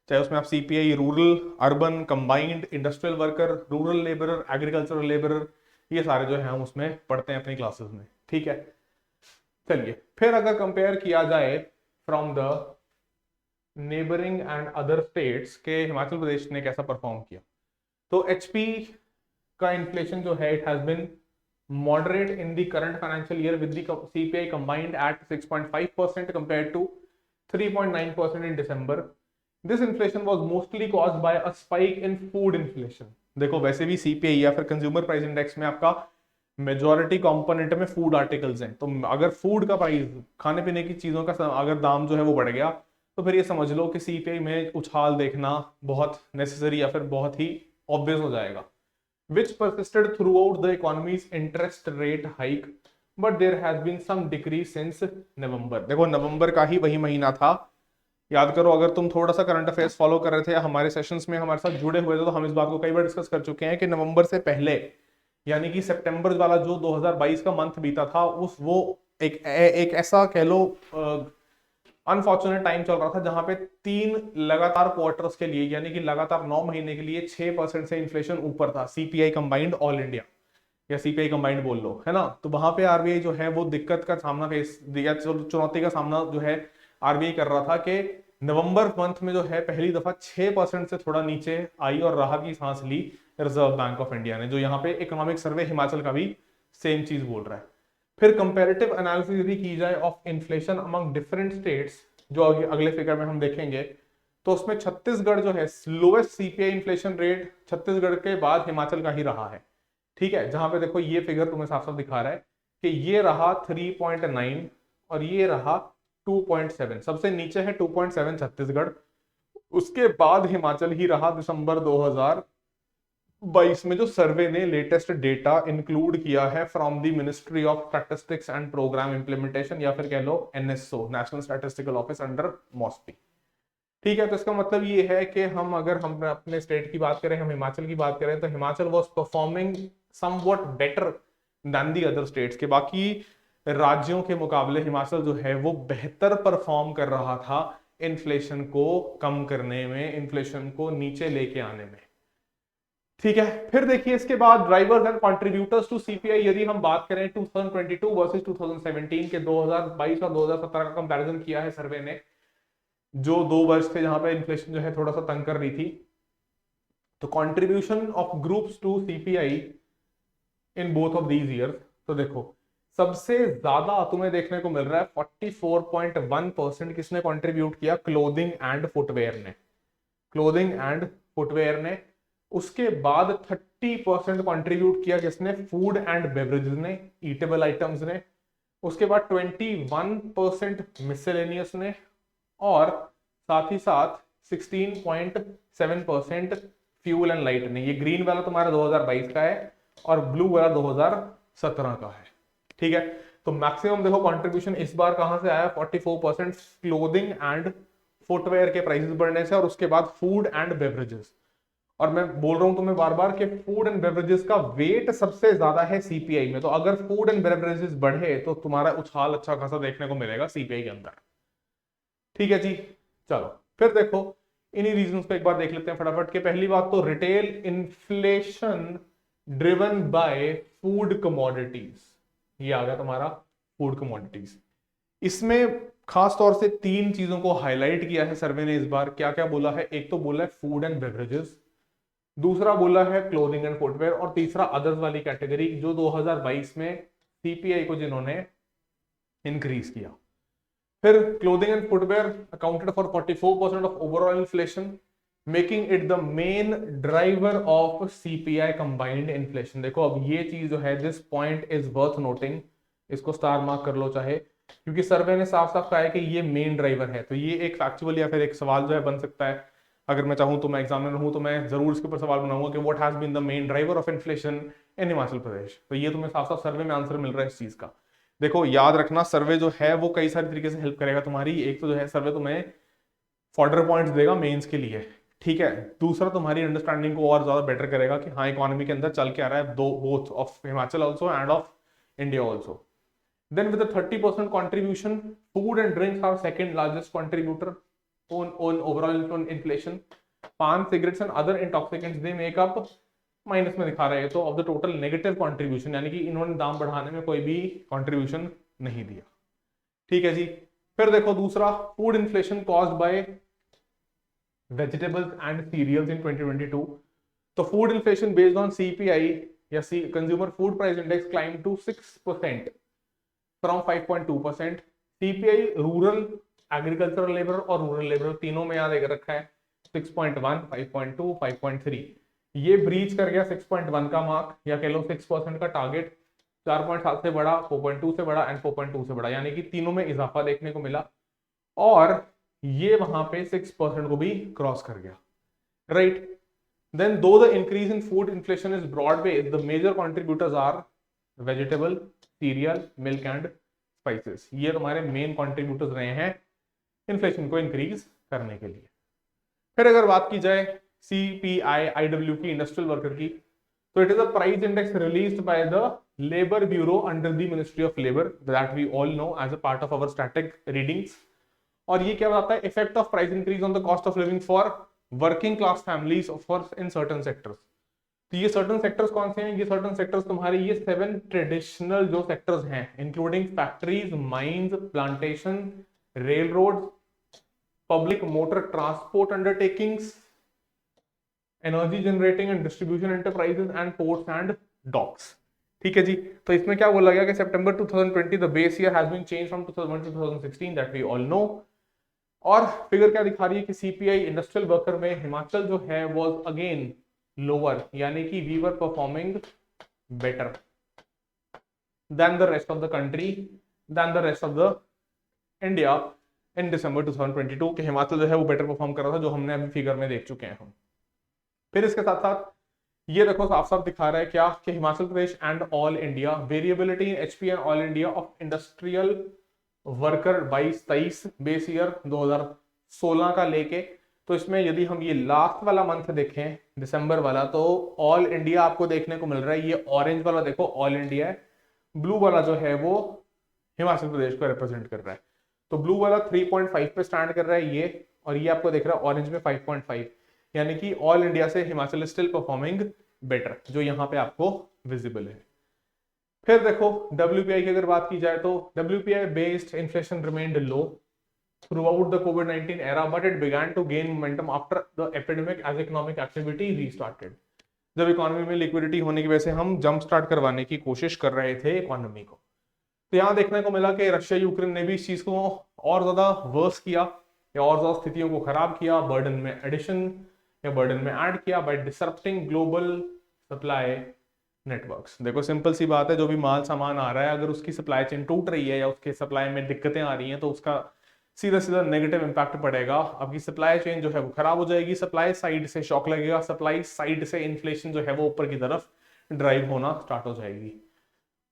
चाहे उसमें आप CPI, rural, urban, combined, industrial worker, rural labourer, agricultural labourer, ये सारे जो है हम उसमें पढ़ते हैं अपनी क्लासेस में। ठीक है, चलिए फिर अगर कंपेयर किया जाए from the neighbouring and other states के हिमाचल प्रदेश ने कैसा परफॉर्म किया, तो एचपी का इन्फ्लेशन जो है it has been moderate in the current financial year with the CPI combined at 6.5% compared to 3.9% in December. This inflation was mostly caused by a spike in food inflation. देखो वैसे भी CPI या फिर consumer price index में आपका majority component में food articles हैं, तो अगर फूड का प्राइस, खाने पीने की चीजों का अगर दाम जो है वो बढ़ गया, तो फिर ये समझ लो कि सीपीआई में उछाल देखना बहुत नेसेसरी या फिर बहुत ही ऑब्वियस हो जाएगा। which persisted throughout the economy's interest rate hike, but there has been some decrease since November. देखो नवंबर का ही वही महीना था, याद करो अगर तुम थोड़ा सा करंट अफेयर्स फॉलो कर रहे थे या हमारे सेशंस में हमारे साथ जुड़े हुए थे, तो हम इस बात को कई बार डिस्कस कर चुके हैं कि नवंबर से पहले यानी कि सितंबर वाला जो 2022 का मंथ बीता था, उस वो एक ऐसा कह लो अनफॉर्चुनेट टाइम चल रहा था जहां पे 3 लगातार क्वार्टर्स के लिए यानी कि लगातार 9 महीने के लिए 6% से इन्फ्लेशन ऊपर था, सीपीआई कंबाइंड ऑल इंडिया या सीपीआई कंबाइंड बोल लो, है ना। तो वहां पे आरबीआई जो है वो दिक्कत का सामना फेस या चुनौती का सामना जो है आरबीआई कर रहा था कि नवंबर मंथ में जो है पहली दफा 6% से थोड़ा नीचे आई और राहत की सांस ली रिजर्व बैंक ऑफ इंडिया ने, जो यहाँ पे इकोनॉमिक सर्वे हिमाचल का भी सेम चीज बोल रहा है। फिर कंपैरेटिव एनालिसिस यदि की जाए of inflation among different states, जो अगले फिगर में हम देखेंगे, तो उसमें छत्तीसगढ़ जो है slowest CPI inflation rate Chhattisgarh के बाद हिमाचल का ही रहा है। ठीक है, जहां पे देखो ये फिगर तुम्हें साफ साफ दिखा रहा है कि ये रहा 3.9 और ये रहा 2.7, सबसे नीचे है 2.7 छत्तीसगढ़, उसके बाद हिमाचल ही रहा दिसंबर 2022 में, जो सर्वे ने लेटेस्ट डेटा इंक्लूड किया है from the ministry of statistics and programme implementation या फिर कह लो NSO, national statistical office under MOSPI. ठीक है, तो इसका मतलब ये है कि अगर हम अपने स्टेट की बात करें, हम हिमाचल की बात करें, तो Himachal was performing somewhat better than the other states, के बाकी राज्यों के मुकाबले हिमाचल जो है वो बेहतर परफॉर्म कर रहा था इन्फ्लेशन को कम करने में, इन्फ्लेशन को नीचे लेके आने में। ठीक है, फिर देखिए इसके बाद drivers and contributors to CPI, यदि हम बात करें 2022 वर्सेस 2017 के 2022 और 2017 का कंपैरिजन किया है सर्वे ने, जो 2 वर्ष थे जहां पे इन्फ्लेशन जो है थोड़ा सा तंग कर रही थी, तो contribution of groups to CPI in both of these years, तो देखो सबसे ज्यादा तुम्हें देखने को मिल रहा है 44.1% किसने कंट्रीब्यूट किया, क्लोथिंग एंड फुटवेयर ने, क्लोथिंग एंड फुटवेयर ने। उसके बाद 30% कंट्रीब्यूट किया किसने, फूड एंड बेवरेजेस ने, ईटेबल आइटम्स ने। उसके बाद 21% मिसलेनियस ने, और साथ ही साथ 16.7% फ्यूल एंड लाइट ने। ये ग्रीन वाला तुम्हारा 2022 का है और ब्लू वाला 2017 का है। ठीक है, तो मैक्सिमम देखो कंट्रीब्यूशन इस बार कहां से आया, 44% क्लोथिंग एंड फुटवेयर के प्राइसेस बढ़ने से, और उसके बाद फूड एंड बेवरेजेस। और मैं बोल रहा हूं तुम्हें बार बार कि फूड एंड बेवरेजेस का वेट सबसे ज्यादा है सीपीआई में, तो अगर फूड एंड बेवरेजेस बढ़े तो तुम्हारा उछाल अच्छा खासा देखने को मिलेगा सीपीआई के अंदर। ठीक है जी, चलो फिर देखो इन्हीं रीजंस पे एक बार देख लेते हैं फटाफट के। पहली बात तो retail inflation driven by food commodities, ये आ गया तुम्हारा फूड कमोडिटीज। इसमें खास तौर से 3 चीजों को हाईलाइट किया है सर्वे ने इस बार। क्या क्या बोला है, एक तो बोला है फूड एंड बेवरेजेस, दूसरा बोला है क्लोथिंग एंड फुटवेयर, और तीसरा अदर्स वाली कैटेगरी जो 2022 में सीपीआई को जिन्होंने इंक्रीज किया। फिर clothing and footwear accounted for 44% of overall inflation, making it the main driver of CPI combined inflation. देखो अब ये चीज जो है, this point is worth noting, इसको स्टार मार्क कर लो चाहे, क्योंकि सर्वे ने साफ साफ कहा है कि ये मेन ड्राइवर है। तो ये एक फैक्चुअल या फिर एक सवाल जो है बन सकता है, अगर मैं चाहूं तो, मैं एग्जामिनर हूं तो मैं जरूर इसके ऊपर सवाल बनाऊंगा कि what has been the main driver of inflation in Himachal Pradesh. तो ये तुम्हें साफ साफ सर्वे में आंसर मिल रहा है इस चीज का। देखो याद रखना, सर्वे जो है वो कई सारी तरीके से हेल्प करेगा तुम्हारी। एक तो जो है सर्वे तुम्हें फॉर्डर पॉइंट्स देगा मेंस के लिए, ठीक है। दूसरा तुम्हारी अंडरस्टैंडिंग को और ज्यादा बेटर करेगा कि हाँ इकोनॉमी के अंदर चल के आ रहा है, दो both of Himachal also end of India also. Then with a 30% contribution, food and drinks are second largest contributor on overall on inflation. Pan, cigarettes and other intoxicants they make up, minus में दिखा रहे हैं तो, of the total negative contribution, यानी कि इन्होंने दाम बढ़ाने में कोई भी कंट्रीब्यूशन नहीं दिया, ठीक है जी। फिर देखो दूसरा, food inflation caused by vegetables and cereals in 2022। तो food inflation based on CPI या consumer food price index climb to 6% from 5.2%। CPI rural, agricultural labour और रूरल लेबर तीनों में याद रखा है 6.1, 5.2, 5.3। ये ब्रीच कर गया 6.1 का मार्क, या कह लो 6% का टारगेट। 4.7 से बड़ा, 4.2 से बड़ा एंड 4.2 से बड़ा, यानी कि तीनों में इजाफा देखने को मिला, और ये वहां पे 6% को भी क्रॉस कर गया, right. Then though the increase in food inflation is broad based, the major contributors are vegetable, cereal, milk and spices. ये तुम्हारे मेन कंट्रीब्यूटर्स रहे हैं इन्फ्लेशन को इंक्रीज करने के लिए। फिर अगर बात की जाए सीपीआई आईडब्ल्यू की, इंडस्ट्रियल वर्कर की, तो it is a price index released by the Labour Bureau under the ministry of Labour, that we all know as a part of our static readings. और ये क्या बताता है, effect of price increase on the cost of living for working class families for in certain sectors. तो ये certain sectors कौन से हैं? ये सर्टन सेक्टर्स तुम्हारे ये 7 ट्रेडिशनल जो सेक्टर्स हैं, including factories, mines, plantation, railroad, public motor transport undertakings, energy generating and distribution enterprises and ports and docks, ठीक है जी। तो इसमें क्या बोला गया कि सितंबर 2020 the base year has been change from 2001 to 2016, that we all know. और फिगर क्या दिखा रही है कि सीपीआई इंडस्ट्रियल वर्कर में हिमाचल जो है वाज अगेन लोअर, यानी कि we were performing better than the rest of the country, then the rest of the India in December 2022 के हिमाचल जो है वो बेटर परफॉर्म कर रहा था, जो हमने अभी फिगर में देख चुके हैं हम। फिर इसके साथ साथ ये देखो साफ साफ दिखा रहा है क्या कि Himachal Pradesh and all India variability in HP and all India of industrial worker 22-23 base year 2016 का लेके। तो इसमें यदि हम ये लास्ट वाला मंथ देखें, दिसंबर वाला, तो ऑल इंडिया आपको देखने को मिल रहा है। ये ऑरेंज वाला देखो ऑल इंडिया है, ब्लू वाला जो है वो हिमाचल प्रदेश को रिप्रेजेंट कर रहा है। तो ब्लू वाला 3.5 पे स्टैंड कर रहा है ये, और ये आपको देख रहा है ऑरेंज में 5.5, यानी कि ऑल इंडिया से हिमाचल स्टिल परफॉर्मिंग बेटर, जो यहाँ पे आपको विजिबल है। फिर देखो WPI की अगर बात की जाए तो WPI based inflation remained low throughout the COVID-19 era, but it began to gain momentum after the epidemic as economic activity restarted. जब इकोनॉमी में लिक्विडिटी होने की वजह से हम जंप स्टार्ट करवाने की कोशिश कर रहे थे इकोनॉमी को, तो यहाँ देखने को मिला कि रशिया यूक्रेन ने भी इस चीज को और ज्यादा वर्स किया या और ज्यादा स्थितियों को खराब किया, बर्डन में एडिशन या बर्डन में ऐड किया by disrupting global supply networks. देखो सिंपल सी बात है, जो भी माल सामान आ रहा है, अगर उसकी सप्लाई चेन टूट रही है या उसके सप्लाई में दिक्कतें आ रही हैं, तो उसका सीधा सीधा नेगेटिव इंपैक्ट पड़ेगा। आपकी सप्लाई चेन जो है वो खराब हो जाएगी, सप्लाई साइड से शॉक लगेगा, सप्लाई साइड से इन्फ्लेशन जो है वो ऊपर की तरफ ड्राइव होना स्टार्ट हो जाएगी।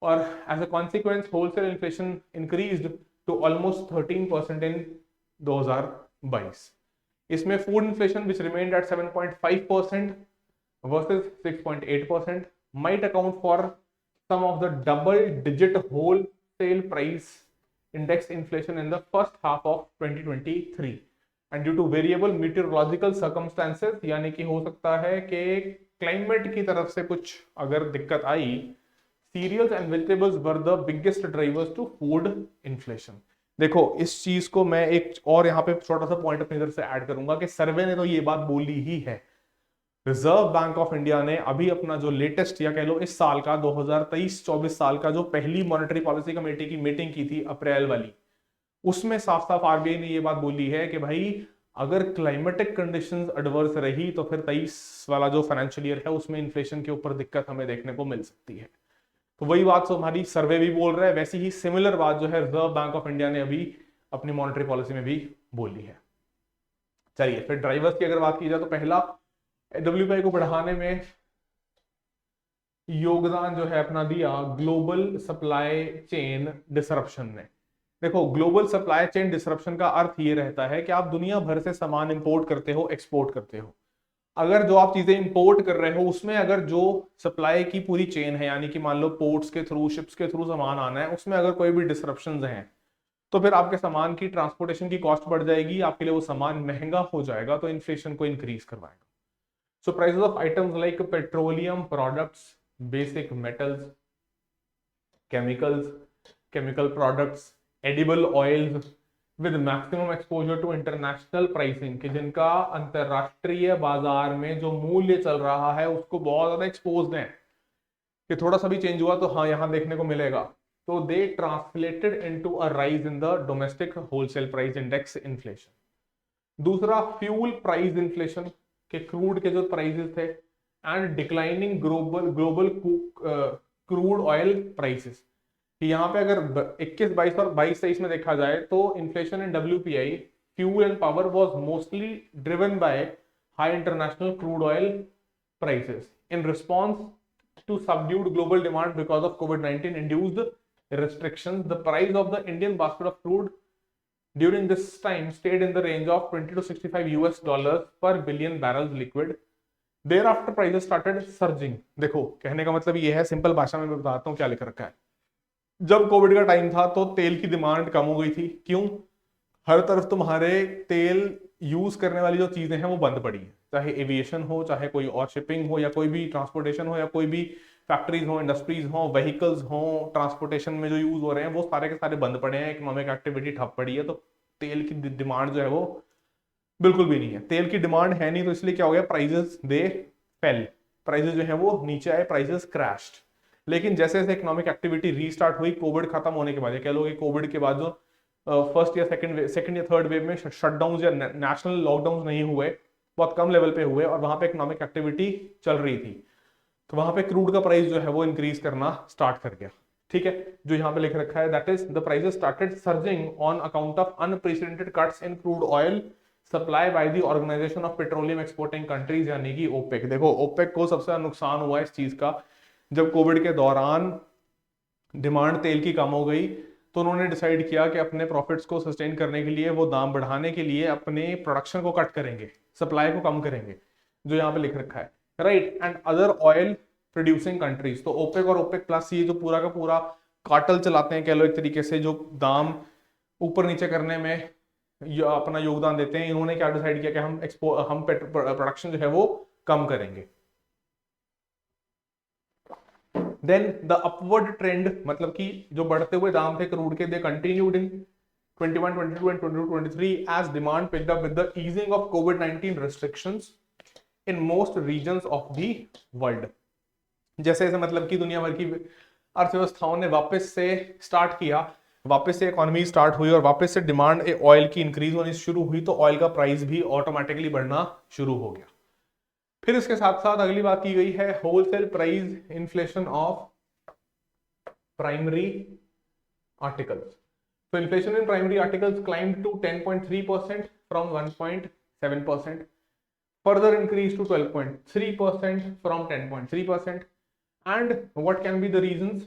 और as a consequence wholesale inflation increased to almost 13% in 2022। इसमें food inflation which remained at 7.5% versus 6.8% might account for some of the double digit wholesale price index inflation in the first half of 2023 and due to variable meteorological circumstances, यानी कि हो सकता है कि climate की तरफ से कुछ अगर दिक्कत आई, cereals and vegetables were the biggest drivers to food inflation। देखो इस चीज को मैं एक और यहाँ पे छोटा सा पॉइंट अपनी तरफ से ऐड करूंगा कि सर्वे ने तो ये बात बोली ही है। रिजर्व बैंक ऑफ इंडिया ने अभी अपना जो लेटेस्ट या कह लो इस साल का 2023-24 साल का जो पहली मॉनेटरी पॉलिसी कमेटी की मीटिंग की थी अप्रैल वाली, उसमें साफ साफ आरबीआई ने ये बात बोली है कि भाई अगर क्लाइमेटिक कंडीशंस एडवर्स रही तो फिर 23 वाला जो फाइनेंशियल ईयर है उसमें इन्फ्लेशन के ऊपर दिक्कत हमें देखने को मिल सकती है। तो वही बात तो हमारी सर्वे भी बोल रहा है, वैसी ही सिमिलर बात जो है रिजर्व बैंक ऑफ इंडिया ने अभी अपनी मॉनेटरी पॉलिसी में भी बोली है। चलिए फिर ड्राइवर्स की अगर बात की जाए तो पहला डब्ल्यूपीआई को बढ़ाने में योगदान जो है अपना दिया ग्लोबल सप्लाई चेन डिसरप्शन ने। देखो ग्लोबल सप्लाई चेन डिसरप्शन का अर्थ ये रहता है कि आप दुनिया भर से सामान इंपोर्ट करते हो, एक्सपोर्ट करते हो। अगर जो आप चीजें इंपोर्ट कर रहे हो उसमें अगर जो सप्लाई की पूरी चेन है, यानी कि मान लो पोर्ट्स के थ्रू, शिप्स के थ्रू सामान आना है, उसमें अगर कोई भी डिसरप्शन हैं तो फिर आपके सामान की ट्रांसपोर्टेशन की कॉस्ट बढ़ जाएगी, आपके लिए वो सामान महंगा हो जाएगा, तो इन्फ्लेशन को इंक्रीज करवाएगा। So prices of items like petroleum products, basic metals, chemicals, chemical products, edible oils with maximum exposure to international pricing, कि जिनका अंतरराष्ट्रीय बाजार में जो मूल्य चल रहा है उसको बहुत ज्यादा एक्सपोज्ड है, कि थोड़ा सा भी चेंज हुआ तो हाँ यहां देखने को मिलेगा। तो they translated into a rise in the domestic wholesale price index inflation. दूसरा फ्यूल प्राइस इन्फ्लेशन, के क्रूड के जो प्राइसेस थे, and declining global crude oil prices. यहाँ पे अगर 21, 22 और 22-23 में देखा जाए तो inflation in WPI fuel and power was mostly driven by high international crude oil prices in response to subdued global demand because of COVID-19 induced restrictions. The price of the Indian basket of crude during this time stayed in the range of 20 to 65 US dollars per billion barrels liquid. Thereafter prices started surging. देखो कहने का मतलब ये है, simple भाषा में मैं बताता हूँ क्या लिख रखा है। जब कोविड का टाइम था तो तेल की डिमांड कम हो गई थी। क्यों? हर तरफ तुम्हारे तेल यूज करने वाली जो चीजें हैं वो बंद पड़ी है, चाहे एविएशन हो, चाहे कोई और शिपिंग हो, या कोई भी ट्रांसपोर्टेशन हो, या कोई भी फैक्ट्रीज हो, इंडस्ट्रीज हो, व्हीकल्स हो, ट्रांसपोर्टेशन में जो यूज हो रहे हैं वो सारे के सारे बंद पड़े हैं, इकोनॉमिक एक्टिविटी ठप पड़ी है। तो तेल की डिमांड जो है वो बिल्कुल भी नहीं है। तेल की डिमांड है नहीं तो इसलिए क्या हो गया, प्राइजेस दे फेल, प्राइजेस जो है वो नीचे आए, प्राइजेस क्रैश्ड। लेकिन जैसे जैसे इकोनॉमिक एक्टिविटी रीस्टार्ट हुई कोविड खत्म होने के बाद, कह लो कि कोविड के बाद जो फर्स्ट या सेकंड या थर्ड वेव में शटडाउन या नेशनल लॉकडाउन नहीं हुए, बहुत कम लेवल पे हुए, और वहां पे इकोनॉमिक एक्टिविटी चल रही थी, तो वहां पे क्रूड का प्राइस जो है वो इंक्रीज करना स्टार्ट कर गया। ठीक है, जो यहाँ पे लिख रखा है that is the prices started surging on account of unprecedented cuts in crude oil supply by the Organization of Petroleum Exporting Countries, यानी कि ओपेक। देखो ओपेक को सबसे ज्यादा नुकसान हुआ इस चीज का, जब कोविड के दौरान डिमांड तेल की कम हो गई तो उन्होंने डिसाइड किया कि अपने प्रॉफिट्स को सस्टेन करने के लिए वो दाम बढ़ाने के लिए अपने प्रोडक्शन को कट करेंगे, सप्लाई को कम करेंगे, जो यहाँ पे लिख रखा है, right. And other oil producing countries, तो ओपेक और ओपेक प्लस ये जो पूरा का पूरा कार्टेल चलाते हैं, कह लो एक तरीके से, जो दाम ऊपर नीचे करने में अपना योगदान देते हैं। इन्होंने क्या डिसाइड किया कि हम प्रोडक्शन जो है वो कम करेंगे। देन द अपवर्ड ट्रेंड, मतलब कि जो बढ़ते हुए दाम थे क्रूड के, दे continued in 21, 22 and 22, 23 as demand picked up with the easing of COVID-19 restrictions in most regions of the world। जैसे जैसे मतलब कि दुनिया भर की अर्थव्यवस्थाओं ने वापस से स्टार्ट किया, वापस से इकोनॉमी स्टार्ट हुई और वापस से डिमांड ऑयल की इंक्रीज होनी शुरू हुई, तो ऑयल का प्राइस भी ऑटोमेटिकली बढ़ना शुरू हो गया। फिर इसके साथ साथ अगली बात की गई है wholesale price inflation of primary articles. So inflation in primary articles climbed to 10.3% from 1.7%, further increased to 12.3% from 10.3%. And what can be the reasons?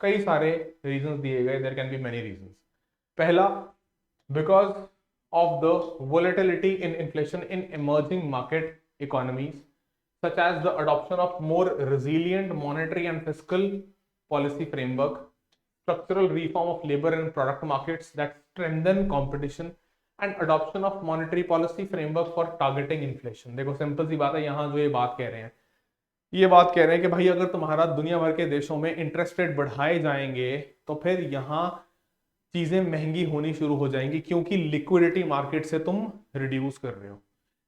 कई सारे reasons दिए गए, there can be many reasons. पहला, because of the volatility in inflation in emerging market economies, such as the adoption of more resilient monetary and fiscal policy framework, structural reform of labor and product markets that strengthen competition, and adoption of monetary policy framework for targeting inflation। देखो simple सी बात है, यहाँ जो ये बात कह रहे हैं, ये बात कह रहे हैं कि भाई अगर तुम्हारा दुनिया भर के देशों में इंटरेस्ट रेट बढ़ाए जाएंगे तो फिर यहाँ चीजें महंगी होनी शुरू हो जाएंगी, क्योंकि लिक्विडिटी मार्केट से तुम रिड्यूस कर रहे हो,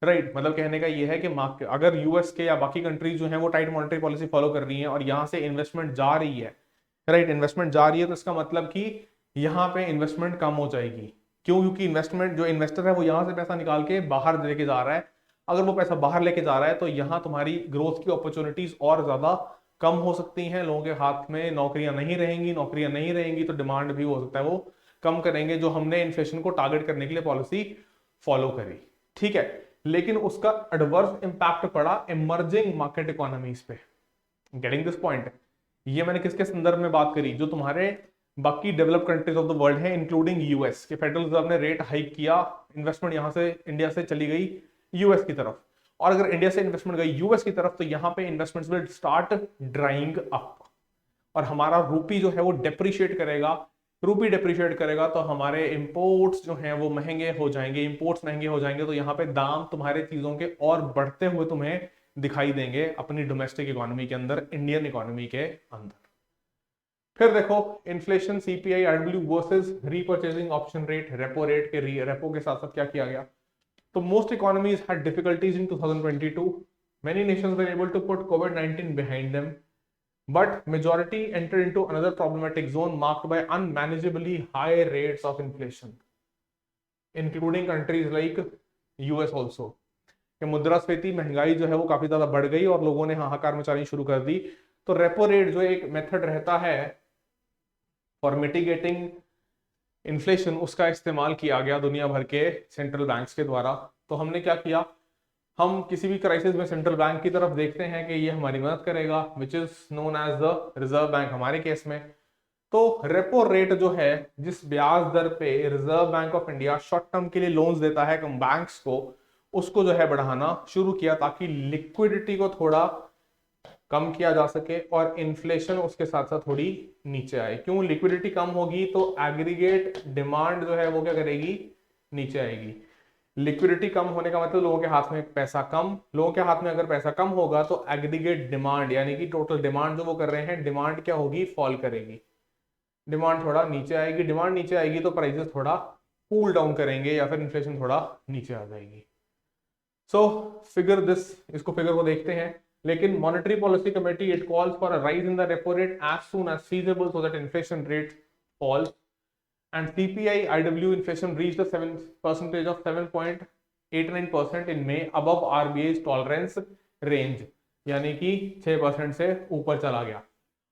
राइट। मतलब कहने का ये है कि अगर यूएस के या बाकी कंट्रीज जो हैं वो टाइट मॉनेटरी पॉलिसी फॉलो कर रही हैं और यहाँ से इन्वेस्टमेंट जा रही है, राइट, इन्वेस्टमेंट जा रही है, तो इसका मतलब कि यहाँ पे इन्वेस्टमेंट कम हो जाएगी, क्यों? क्योंकि इन्वेस्टमेंट, जो इन्वेस्टर है वो यहाँ से पैसा निकाल के बाहर लेके जा रहा है। अगर वो पैसा बाहर लेके जा रहा है तो यहाँ तुम्हारी ग्रोथ की अपॉर्चुनिटीज और ज्यादा कम हो सकती हैं। लोगों के हाथ में नौकरियां नहीं रहेंगी, नौकरियां नहीं रहेंगी तो डिमांड भी हो सकता है वो कम करेंगे, जो हमने इन्फ्लेशन को टारगेट करने के लिए पॉलिसी फॉलो करी। ठीक है, लेकिन उसका एडवर्स इंपैक्ट पड़ा इमर्जिंग मार्केट इकोनॉमीज पे। Getting this point? ये मैंने किसके संदर्भ में बात करी? जो तुम्हारे बाकी developed countries of the world है, इंक्लूडिंग यूएस के फेडरल रिजर्व ने रेट हाइक किया, इन्वेस्टमेंट यहां से इंडिया से चली गई यूएस की तरफ, और अगर इंडिया से इन्वेस्टमेंट गई यूएस की तरफ तो यहां पे investments will start drawing up, और हमारा रूपी जो है वो डेप्रिशिएट करेगा। रूपी डेप्रिशिएट करेगा तो हमारे इंपोर्ट्स जो हैं वो महंगे हो जाएंगे। इंपोर्ट्स महंगे हो जाएंगे तो यहाँ पे दाम तुम्हारे चीजों के और बढ़ते हुए तुम्हें दिखाई देंगे अपनी डोमेस्टिक इकोनॉमी के अंदर, इंडियन इकोनॉमी के अंदर। फिर देखो inflation, CPI, RW versus repurchasing option rate, repo rate के रेपो के साथ साथ क्या किया गया? तो most economies had difficulties in 2022. Many nations were able to put COVID-19 behind them, but majority entered into another problematic zone marked by unmanageably high rates of inflation, including countries like US also. कि मुद्रास्फीति, महंगाई जो है वो काफी ज्यादा बढ़ गई और लोगों ने हाहाकार मचानी शुरू कर दी। तो रेपो रेट जो एक मेथड रहता है फॉर मिटिगेटिंग इन्फ्लेशन, उसका इस्तेमाल किया गया दुनिया भर के सेंट्रल बैंक्स के द्वारा। तो हमने क्या किया? हम किसी भी क्राइसिस में सेंट्रल बैंक की तरफ देखते हैं कि ये हमारी मदद करेगा, which is known as the Reserve Bank हमारे केस में। तो रेपो रेट जो है, जिस ब्याज दर पे reserve bank of India short term के लिए लोन्स देता है बैंक्स को, उसको जो है बढ़ाना शुरू किया ताकि लिक्विडिटी को थोड़ा कम किया जा सके और इन्फ्लेशन उसके साथ साथ थोड़ी नीचे आए। क्यों? लिक्विडिटी कम होगी तो एग्रीगेट डिमांड जो है वो क्या करेगी? नीचे आएगी। लिक्विडिटी कम होने का मतलब लोगों के हाथ में पैसा कम, लोगों के हाथ में अगर पैसा कम होगा तो एग्रीगेट डिमांड यानी कि टोटल डिमांड जो वो कर रहे हैं, डिमांड क्या होगी? फॉल करेगी, डिमांड थोड़ा नीचे आएगी। डिमांड नीचे आएगी तो प्राइसेस थोड़ा कूल डाउन करेंगे या फिर इन्फ्लेशन थोड़ा नीचे आ जाएगी। सो फिगर दिस, इसको फिगर को देखते हैं। लेकिन monetary policy committee it calls for a rise in the repo rate as soon as feasible so that inflation rate falls, and CPI IW inflation reached a 7% of 7.89% in May, above RBI's tolerance range, यानी कि 6% से ऊपर चला गया।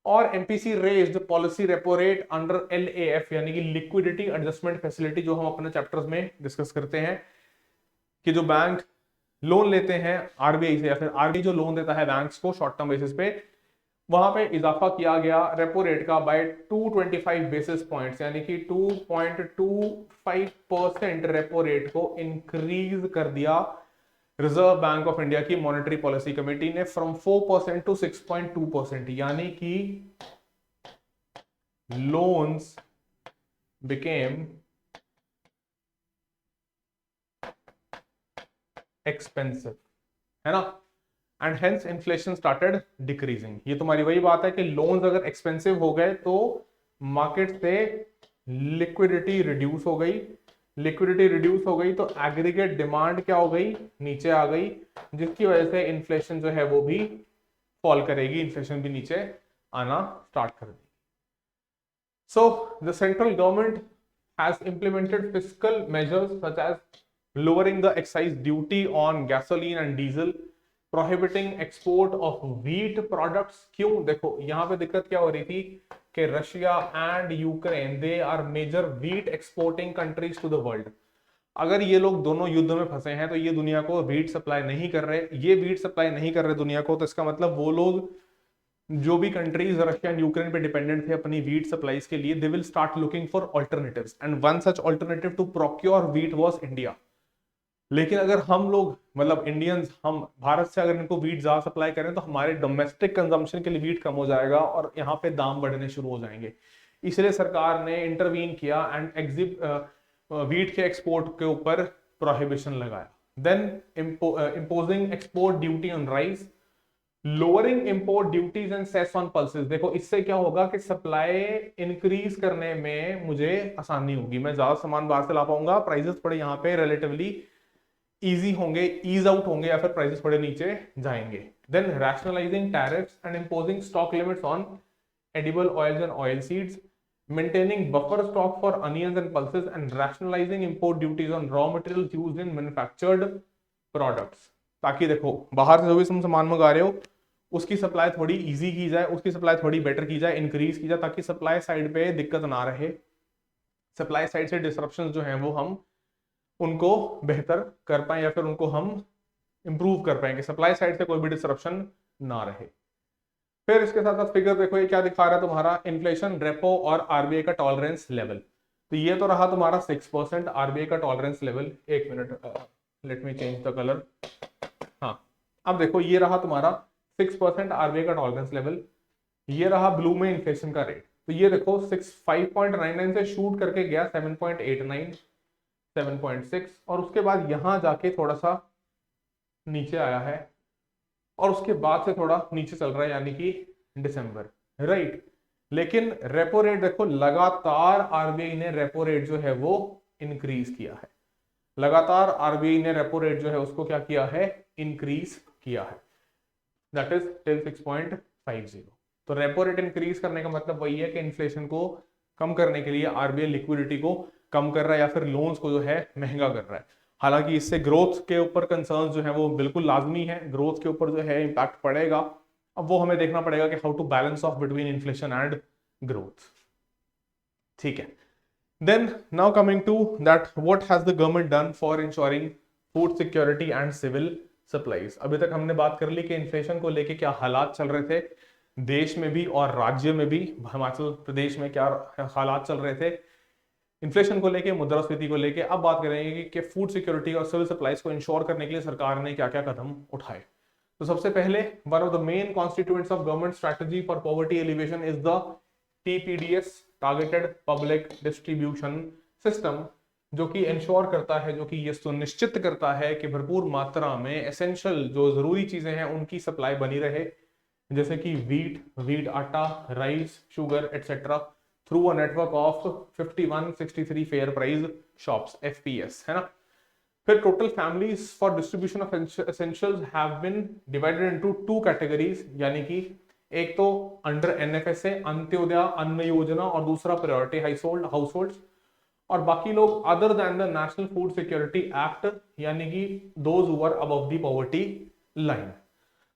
और MPC raised policy repo rate under LAF यानी कि liquidity adjustment facility, जो हम अपने चैप्टर्स में डिस्कस करते हैं कि जो बैंक लोन लेते हैं आरबीआई से या फिर आरबीआई जो लोन देता है बैंक्स को शॉर्ट टर्म बेसिस पे, वहां पे इजाफा किया गया रेपो रेट का बाय 225 बेसिस पॉइंट्स, यानी कि 2.25% रेपो रेट को इंक्रीज कर दिया रिजर्व बैंक ऑफ इंडिया की मॉनेटरी पॉलिसी कमेटी ने, फ्रॉम 4% टू 6.2%, यानी कि लोन्स बिकेम एक्सपेंसिव, है ना, and hence inflation started decreasing. ये तुम्हारी वही बात है कि लोन्स अगर एक्सपेंसिव हो गए तो मार्केट से लिक्विडिटी रिड्यूस हो गई, लिक्विडिटी रिड्यूस हो गई तो एग्रीगेट डिमांड क्या हो गई? नीचे आ गई, जिसकी वजह से इन्फ्लेशन जो है वो भी फॉल करेगी, इन्फ्लेशन भी नीचे आना स्टार्ट कर देगी। So the central government has implemented fiscal measures such as lowering the excise duty on gasoline and diesel, prohibiting export of wheat products। क्यों? देखो यहाँ पे दिक्कत क्या हो रही थी कि Russia and Ukraine they are major wheat exporting countries to the world. अगर ये लोग दोनों युद्ध में फंसे हैं तो ये दुनिया को व्हीट सप्लाई नहीं कर रहे, ये व्हीट सप्लाई नहीं कर रहे दुनिया को, तो इसका मतलब वो लोग जो भी कंट्रीज रशिया एंड यूक्रेन पे डिपेंडेंट थे अपनी व्हीट सप्लाईज के लिए, they will start looking for alternatives, and one such alternative to procure wheat was India. लेकिन अगर हम लोग मतलब इंडियंस, हम भारत से अगर इनको वीट ज्यादा सप्लाई करें तो हमारे डोमेस्टिक कंजम्पशन के लिए वीट कम हो जाएगा और यहाँ पे दाम बढ़ने शुरू हो जाएंगे। इसलिए सरकार ने इंटरवीन किया एंड वीट के एक्सपोर्ट के ऊपर प्रोहिबिशन लगाया। Then imposing export duty on rice, lowering import duties and cess on pulses. देखो इससे क्या होगा कि सप्लाई इंक्रीज करने में मुझे आसानी होगी, मैं ज्यादा सामान बाहर से ला पाऊंगा, प्राइसेस थोड़े यहाँ पे रिलेटिवली इजी होंगे, ईज आउट होंगे या फिर प्राइसेस थोड़े नीचे जाएंगे। Then rationalising tariffs and imposing stock limits on edible oils and oil seeds, maintaining buffer stock for onions and pulses, and rationalizing import duties on raw materials used in manufactured products। ताकि देखो बाहर से जो भी तुम सामान मंगा रहे हो उसकी सप्लाई थोड़ी इजी की जाए, उसकी सप्लाई थोड़ी बेटर की जाए, इंक्रीज की जाए, ताकि सप्लाई साइड पे दिक्कत ना रहे, सप्लाई साइड से डिसरप्शन जो है वो हम उनको बेहतर कर पाए या फिर उनको हम इंप्रूव कर पाएंगे, सप्लाई साइड से कोई भी डिसरप्शन ना रहे। फिर इसके साथ साथ फिगर देखो ये क्या दिखा रहा है तुम्हारा, इन्फ्लेशन, रेपो और आरबीआई का टॉलरेंस लेवल। तो ये तो रहा तुम्हारा 6% आरबीआई का टॉलरेंस लेवल। एक minute, let me change the colour. हाँ, अब देखो ये रहा तुम्हारा 6% आरबीआई का टॉलरेंस लेवल, ये रहा ब्लू में इन्फ्लेशन का रेट। तो ये देखो 5.99 से शूट करके गया 7.89, 7.6, और उसके बाद यहां जाके थोड़ा सा नीचे आया है और उसके बाद से थोड़ा नीचे चल रहा है, यानी कि दिसंबर, राइट। लेकिन रेपो रेट देखो लगातार आरबीआई ने रेपो रेट जो है वो इंक्रीज किया है, लगातार आरबीआई ने रेपो रेट जो है उसको क्या किया है, इंक्रीज किया है, दैट इज टिल 6.50। तो रेपो रेट इंक्रीज करने का मतलब वही है कि इन्फ्लेशन को कम करने के लिए आरबीआई लिक्विडिटी को कम कर रहा है या फिर लोन्स को जो है महंगा कर रहा है। हालांकि इससे ग्रोथ के ऊपर कंसर्न जो है वो बिल्कुल लाजमी है, ग्रोथ के ऊपर जो है इंपैक्ट पड़ेगा। अब वो हमें देखना पड़ेगा कि how to balance of between inflation and growth, ठीक है। Then now coming to that, what has the government done for ensuring food security and civil supplies. अभी तक हमने बात कर ली कि इन्फ्लेशन को लेके क्या हालात चल रहे थे देश में भी और राज्य में भी, हिमाचल प्रदेश में क्या हालात चल रहे थे इन्फ्लेशन को लेके, मुद्रास्फीति को लेके। अब बात करेंगे कि फूड सिक्योरिटी और सिविल सप्लाईज को इंश्योर करने के लिए सरकार ने क्या क्या कदम उठाए। तो सबसे पहले one of the main constituents of government strategy for poverty alleviation is the TPDS, targeted public distribution system, जो कि इंश्योर करता है, जो कि ये सुनिश्चित करता है कि भरपूर मात्रा में एसेंशियल जो जरूरी चीजें हैं उनकी सप्लाई बनी रहे, जैसे कि wheat atta, rice, sugar etcetera, through a network of 5163 fair price shops, FPS, है ना। फिर total families for distribution of essentials have been divided into 2 categories, यानी कि एक तो अंडर एनएफएसए अंत्योदय अन्न योजना और दूसरा प्रायोरिटी हाउसहोल्ड्स, और बाकी लोग other than the National food security Act, यानी कि those who are above the poverty line.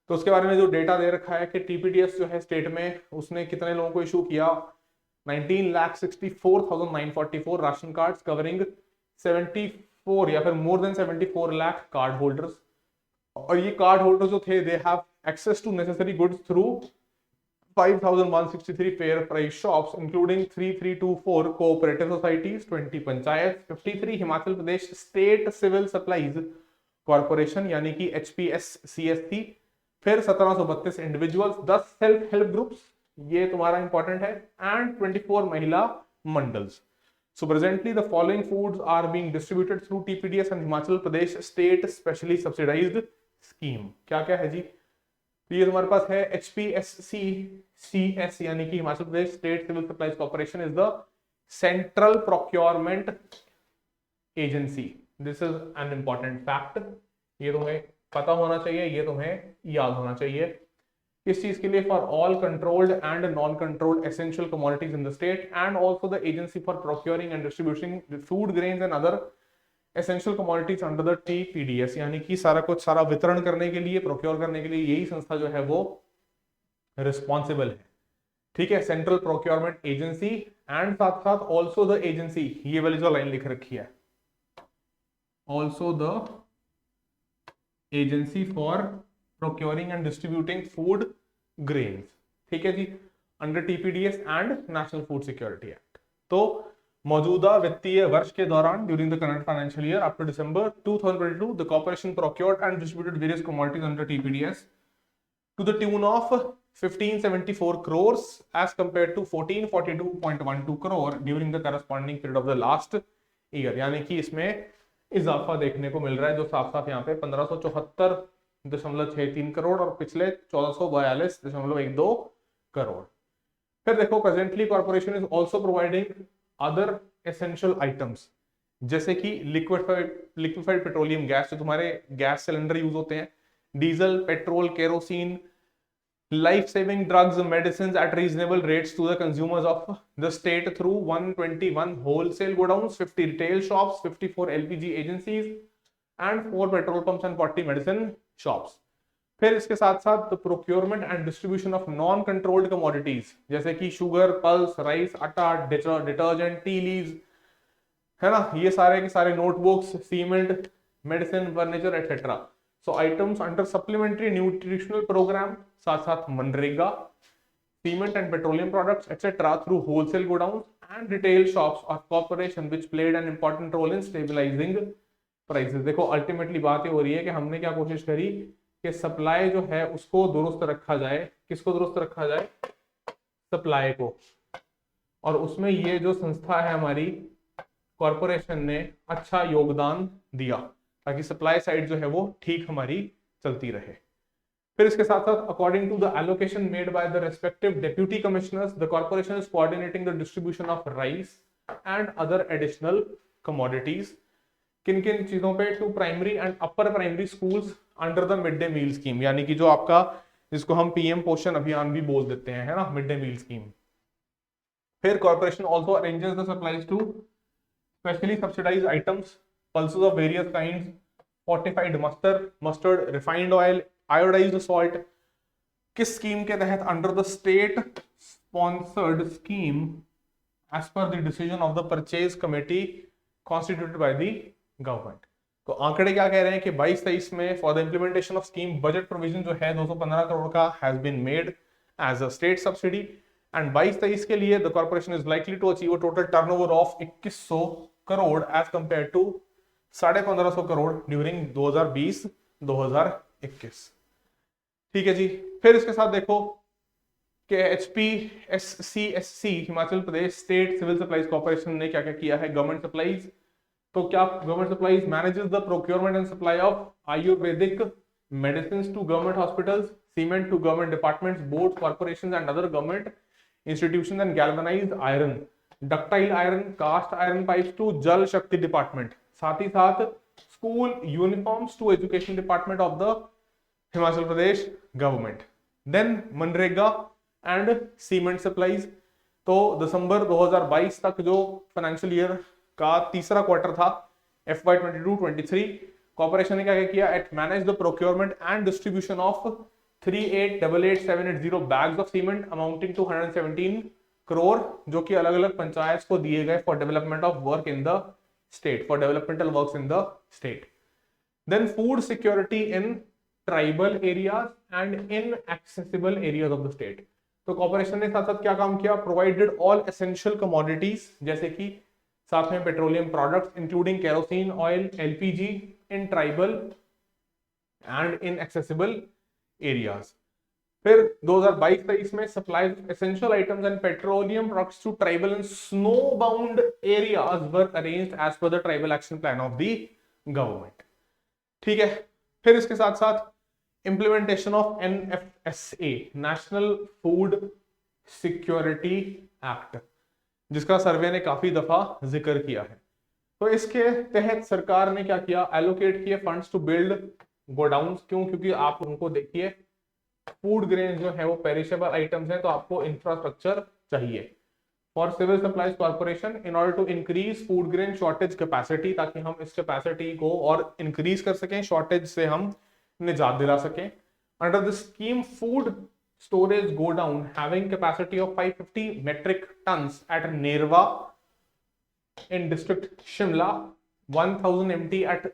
तो उसके बारे में जो डेटा दे रखा है कि टीपीडीएस जो है स्टेट में उसने कितने लोगों को इशू किया, 19,64,944 राशन कार्ड्स कवरिंग 74 या फिर more than 74 lakh card holders. और ये कार्ड होल्डर्स जो थे they have access to necessary goods through 5,163 fair price shops including 3,324 cooperative societies, 20 panchayat, 53 Himachal Pradesh state civil supplies corporation यानी कि HPSCSC, फिर 1732 इंडिविजुअल्स, 10 सेल्फ हेल्प ग्रुप्स, ये तुम्हारा इंपॉर्टेंट है, एंड 24 महिला mandals. So presently the following foods are being distributed through TPDS and Himachal Pradesh State Specially Subsidized Scheme। क्या क्या है जी? तो ये तुम्हारे पास है HPSCCS यानी कि Himachal Pradesh state civil supplies corporation is the central procurement agency. This is an important fact, ये तुम्हें पता होना चाहिए, ये तुम्हें याद होना चाहिए। इस चीज के लिए for all controlled and non controlled essential commodities in the state and also the agency for procuring and distributing food grains and other essential commodities under the TPDS, यानी कि सारा कुछ सारा वितरण करने के लिए, प्रोक्योर करने के लिए यही संस्था जो है वो रिस्पॉन्सिबल है, ठीक है, सेंट्रल प्रोक्योरमेंट एजेंसी। एंड साथ साथ ऑल्सो द एजेंसी, ये वाली जो लाइन लिख रखी है, also the agency for procuring and distributing food grains, ठीक है जी, under TPDS and national food security act. तो मौजूदा वित्तीय वर्ष के दौरान during the current financial year up to December 2022 the corporation procured and distributed various commodities under TPDS to the tune of 1574 crores as compared to 1442.12 crore during the corresponding period of the last year, यानी कि इसमें इजाफा देखने को मिल रहा है, जो साफ साफ यहाँ पे 1574.63 करोड़ और पिछले 1442.12 करोड़। फिर देखो presently corporation is also providing other essential items, जैसे कि लिक्विफाइड पेट्रोलियम गैस, जो तुम्हारे गैस सिलेंडर यूज होते हैं, diesel, petrol, kerosene, life saving drugs, medicines at reasonable rates to the consumers of the state through 121 wholesale godowns, 50 retail shops, 54 LPG agencies and 4 petrol pumps and 40 medicine shops. फिर इसके साथ साथ the procurement and distribution of non controlled commodities जैसे कि sugar, pulse, rice, atta, detergent, tea leaves, है ना, ये सारे के सारे notebooks, cement, medicine, furniture etcetera. So items under supplementary nutritional programme, साथ साथ मनरेगा, cement and petroleum products etcetera through wholesale godown and retail shops of corporation which played an important role in stabilising prices. देखो ultimately बात ये हो रही है कि हमने क्या कोशिश करी कि सप्लाई जो है उसको दुरुस्त रखा जाए. किसको दुरुस्त रखा जाए? सप्लाई को. और उसमें ये जो संस्था है हमारी कॉर्पोरेशन ने अच्छा योगदान दिया ताकि सप्लाई साइड जो है वो ठीक हमारी चलती रहे. फिर इसके साथ साथ according to the allocation made by the respective deputy commissioners the corporation is coordinating the distribution of rice and other additional commodities. किन किन चीजों पे? To primary and upper primary schools under the mid day meal scheme, यानी कि जो आपका जिसको हम पीएम पोषण अभियान भी बोल देते हैं, है ना, मिड डे मील स्कीम. फिर corporation also arranges the supplies to specially subsidise items, pulses of various kinds, fortified mustard, refined oil, iodised salt. किस स्कीम के तहत? Under the state sponsored scheme as per the decision of the purchase committee constituted by the government. तो आंकड़े क्या कह रहे हैं कि 22-23 में for the implementation of scheme budget provision जो है 215 करोड़ का has been made as a state subsidy and 22-23 के लिए the corporation is likely to achieve a total turnover of 2100 crore as compare to 1550 crore during 2020-2021. ठीक है जी. फिर इसके साथ देखो कि HPSCSC Himachal Pradesh state civil supplies corporation ने क्या क्या किया है. गवर्नमेंट सप्लाईज, तो क्या government supplies manages the procurement and supply of Ayurvedic medicine to government hospitals, cement to government departments, board, corporations and other government institutions and galvanised iron, ductile iron, cast iron pipes to Jal Shakti department. साथ ही साथ school uniforms to education department of the Himachal Pradesh government. Then MNREGA and cement supplies. तो दिसंबर 2022 तक जो financial year का तीसरा quarter था FY 22-23, corporation ने क्या किया? Eight manage the procurement and distribution of 3888,780 bags of cement amounting to 117 crore जो कि अलग अलग पंचायत को दिए गए for development of work in the state, for developmental works in the state. Then food security in tribal areas and in accessible areas of the state. तो corporation ने साथ साथ क्या काम किया? प्रोवाइडेड ऑल एसेंशियल कमोडिटीज जैसे कि साथ में petroleum products including kerosene oil, LPG in tribal and in accessible areas. फिर 2022-23 में supply essential items and petroleum products to tribal and snow bound areas were arranged as per the tribal action plan of the government. ठीक है. फिर इसके साथ साथ implementation of NFSA, national food security act, जिसका survey ने काफी दफा जिक्र किया है. तो इसके तहत सरकार ने क्या किया? एलोकेट किए फंड्स टू बिल्ड गोडाउन्स. क्यों? क्योंकि आप उनको देखिए फूड ग्रेन जो है वो पेरिशेबल आइटम्स हैं, तो आपको इंफ्रास्ट्रक्चर चाहिए. For civil supplies corporation in order to increase food grain shortage capacity, ताकि हम इस कैपेसिटी को और इंक्रीज कर सकें, शॉर्टेज से हम निजात दिला सकें. Under the scheme food storage go down having capacity of 550 metric tons at Nerva in district Shimla, 1000 MT at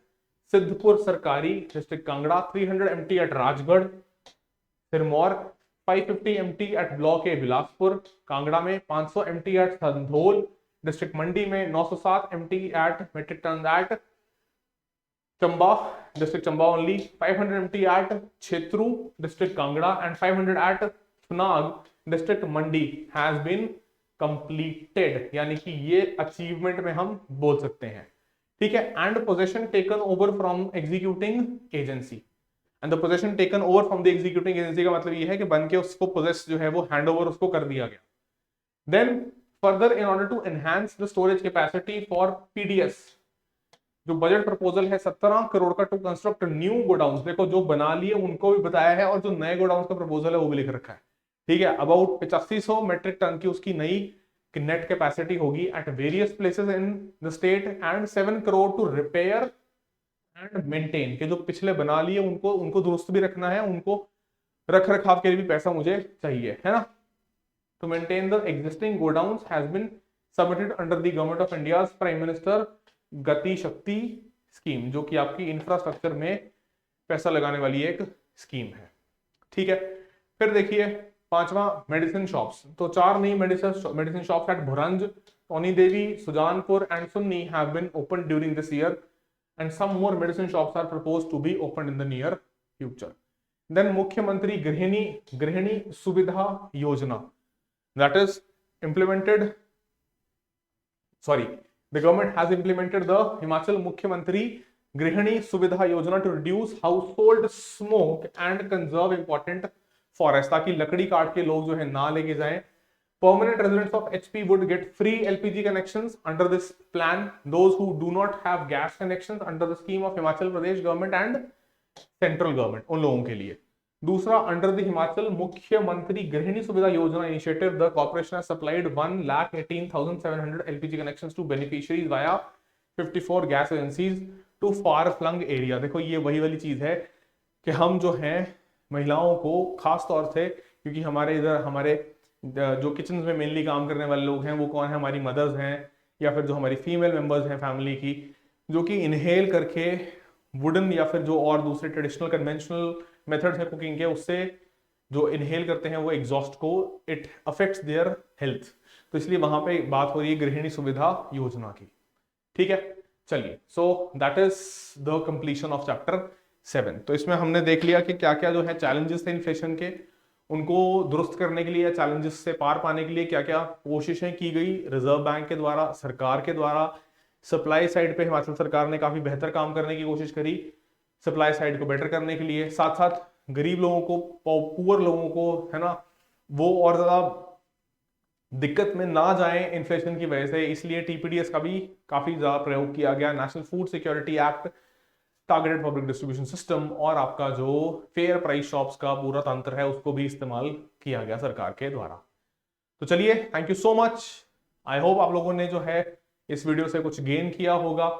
Siddhpur Sarkari district Kangra, 300 MT at Rajgarh Sirmaur, 550 MT at block A Bilaspur Kangra में, 500 MT at Sandhol district Mandi में, 907 MT at metric tons at Chamba district Chamba only, 500 MT at Chetru district Kangra and 500 at Funag district Mandi has been completed. यानी कि ये achievement में हम बोल सकते हैं. ठीक है. And possession taken over from executing agency. And the possession taken over from the executing agency का मतलब ये है कि बन के उसको पोजेस जो है वो हैंड ओवर उसको कर दिया गया. Then further in order to enhance the storage capacity for PDS जो बजट प्रपोजल है 17 करोड़ का टू कंस्ट्रक्ट न्यू गोडाउन, देखो जो बना लिए उनको भी बताया है और जो नए गोडाउन का प्रपोजल है वो भी लिख रखा है, ठीक है। अबाउट 8500 मेट्रिक टन की उसकी नई नेट कैपेसिटी होगी at various places in the state and 7 crore to repair and maintain, के जो पिछले बना लिए उनको उनको दुरुस्त भी रखना है, उनको रख रखाव के लिए भी पैसा मुझे चाहिए, है ना। To maintain the existing godowns has been submitted under the Government of India Prime Minister Gati Shakti scheme, जो कि आपकी इंफ्रास्ट्रक्चर में पैसा लगाने वाली एक स्कीम है, ठीक है। फिर देखिए पांचवा मेडिसिन शॉप्स, तो 4 नई medicine shops at Bhoranj, Tauni Devi, Sujanpur and Sunni have been open during this year and some more medicine shops are proposed to be open in the near future. Then Mukhyamantri Grihini Suvidha Yojana, that is implemented, sorry, the government has implemented the Himachal Mukhyamantri Grihini Suvidha Yojana to reduce household smoke and conserve important forest, ताकि लकड़ी काट के लोग जो है ना लेके जाएं। Permanent residents of HP would get free LPG connections under this plan. Those who do not have gas connections under the scheme of Himachal Pradesh government and central government, उन लोगों के लिए। दूसरा, अंडर द हिमाचल मुख्यमंत्री Grihini Suvidha Yojana initiative the corporation has supplied 1,18,700 LPG connections to beneficiaries via 54 gas agencies to far flung area. देखो ये वही वाली चीज है कि हम जो हैं महिलाओं को खास तौर से, क्योंकि हमारे इधर हमारे जो किचन में मेनली काम करने वाले लोग हैं वो कौन है, हमारी मदर्स हैं या फिर जो हमारी फीमेल मेंबर्स हैं फैमिली की, जो कि इनहेल करके वुडन या फिर जो और दूसरे ट्रेडिशनल कन्वेंशनल मेथड्स है कुकिंग के, उससे जो इनहेल करते हैं वो एग्जॉस्ट को, इट अफेक्ट्स देयर हेल्थ। तो इसलिए वहां पे बात हो रही है गृहिणी सुविधा योजना की, ठीक है। चलिए, so that is the completion of chapter 7। तो इसमें हमने देख लिया कि क्या क्या जो है चैलेंजेस थे इन्फ्लेशन के, उनको दुरुस्त करने के लिए या चैलेंजेस से पार पाने के लिए क्या क्या कोशिशें की गई रिजर्व बैंक के द्वारा, सरकार के द्वारा। सप्लाई साइड पे हिमाचल सरकार ने काफी बेहतर काम करने की कोशिश करी सप्लाई साइड को बेटर करने के लिए, साथ साथ गरीब लोगों को, पुअर लोगों को, है ना, वो और ज्यादा दिक्कत में ना जाए इन्फ्लेशन की वजह से, इसलिए टीपीडीएस का भी काफी ज्यादा प्रयोग किया गया। National food security act, targeted public distribution system और आपका जो फेयर प्राइस शॉप्स का पूरा तंत्र है उसको भी इस्तेमाल किया गया सरकार के द्वारा। तो चलिए, thank you so much. I hope आप लोगों ने जो है इस वीडियो से कुछ गेन किया होगा।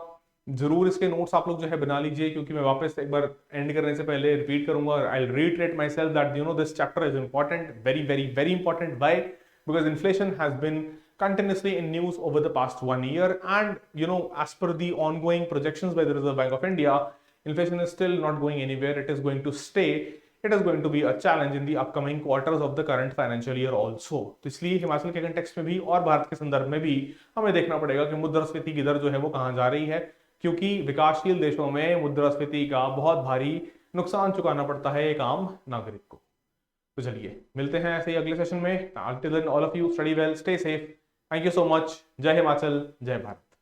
जरूर इसके नोट्स आप लोग जो है बना लीजिए, क्योंकि मैं वापस एक बार एंड करने से पहले रिपीट करूंगा, I will reiterate myself that you know this chapter is important, very very very important. Why? Because inflation has been continuously in news over the past 1 year, and you know, as per the ongoing projections by the Reserve Bank of India, inflation is still not going anywhere. It is going to stay. It is going to be a challenge in the upcoming quarters of the current financial year also. तो इसलिए हिमाचल के context में भी और भारत के संदर्भ में भी हमें देखना पड़ेगा कि मुद्रास्फीति की दर जो है वो कहाँ जा रही है, क्योंकि विकासशील देशों में मुद्रास्फीति का बहुत भारी नुकसान चुकाना पड़ता है एक आम नागरिक को। तो चलिए, मिलते हैं ऐसे ही अगले सेशन में। Until then, all of you study well, stay safe. Thank you so much. जय हिमाचल, जय भारत।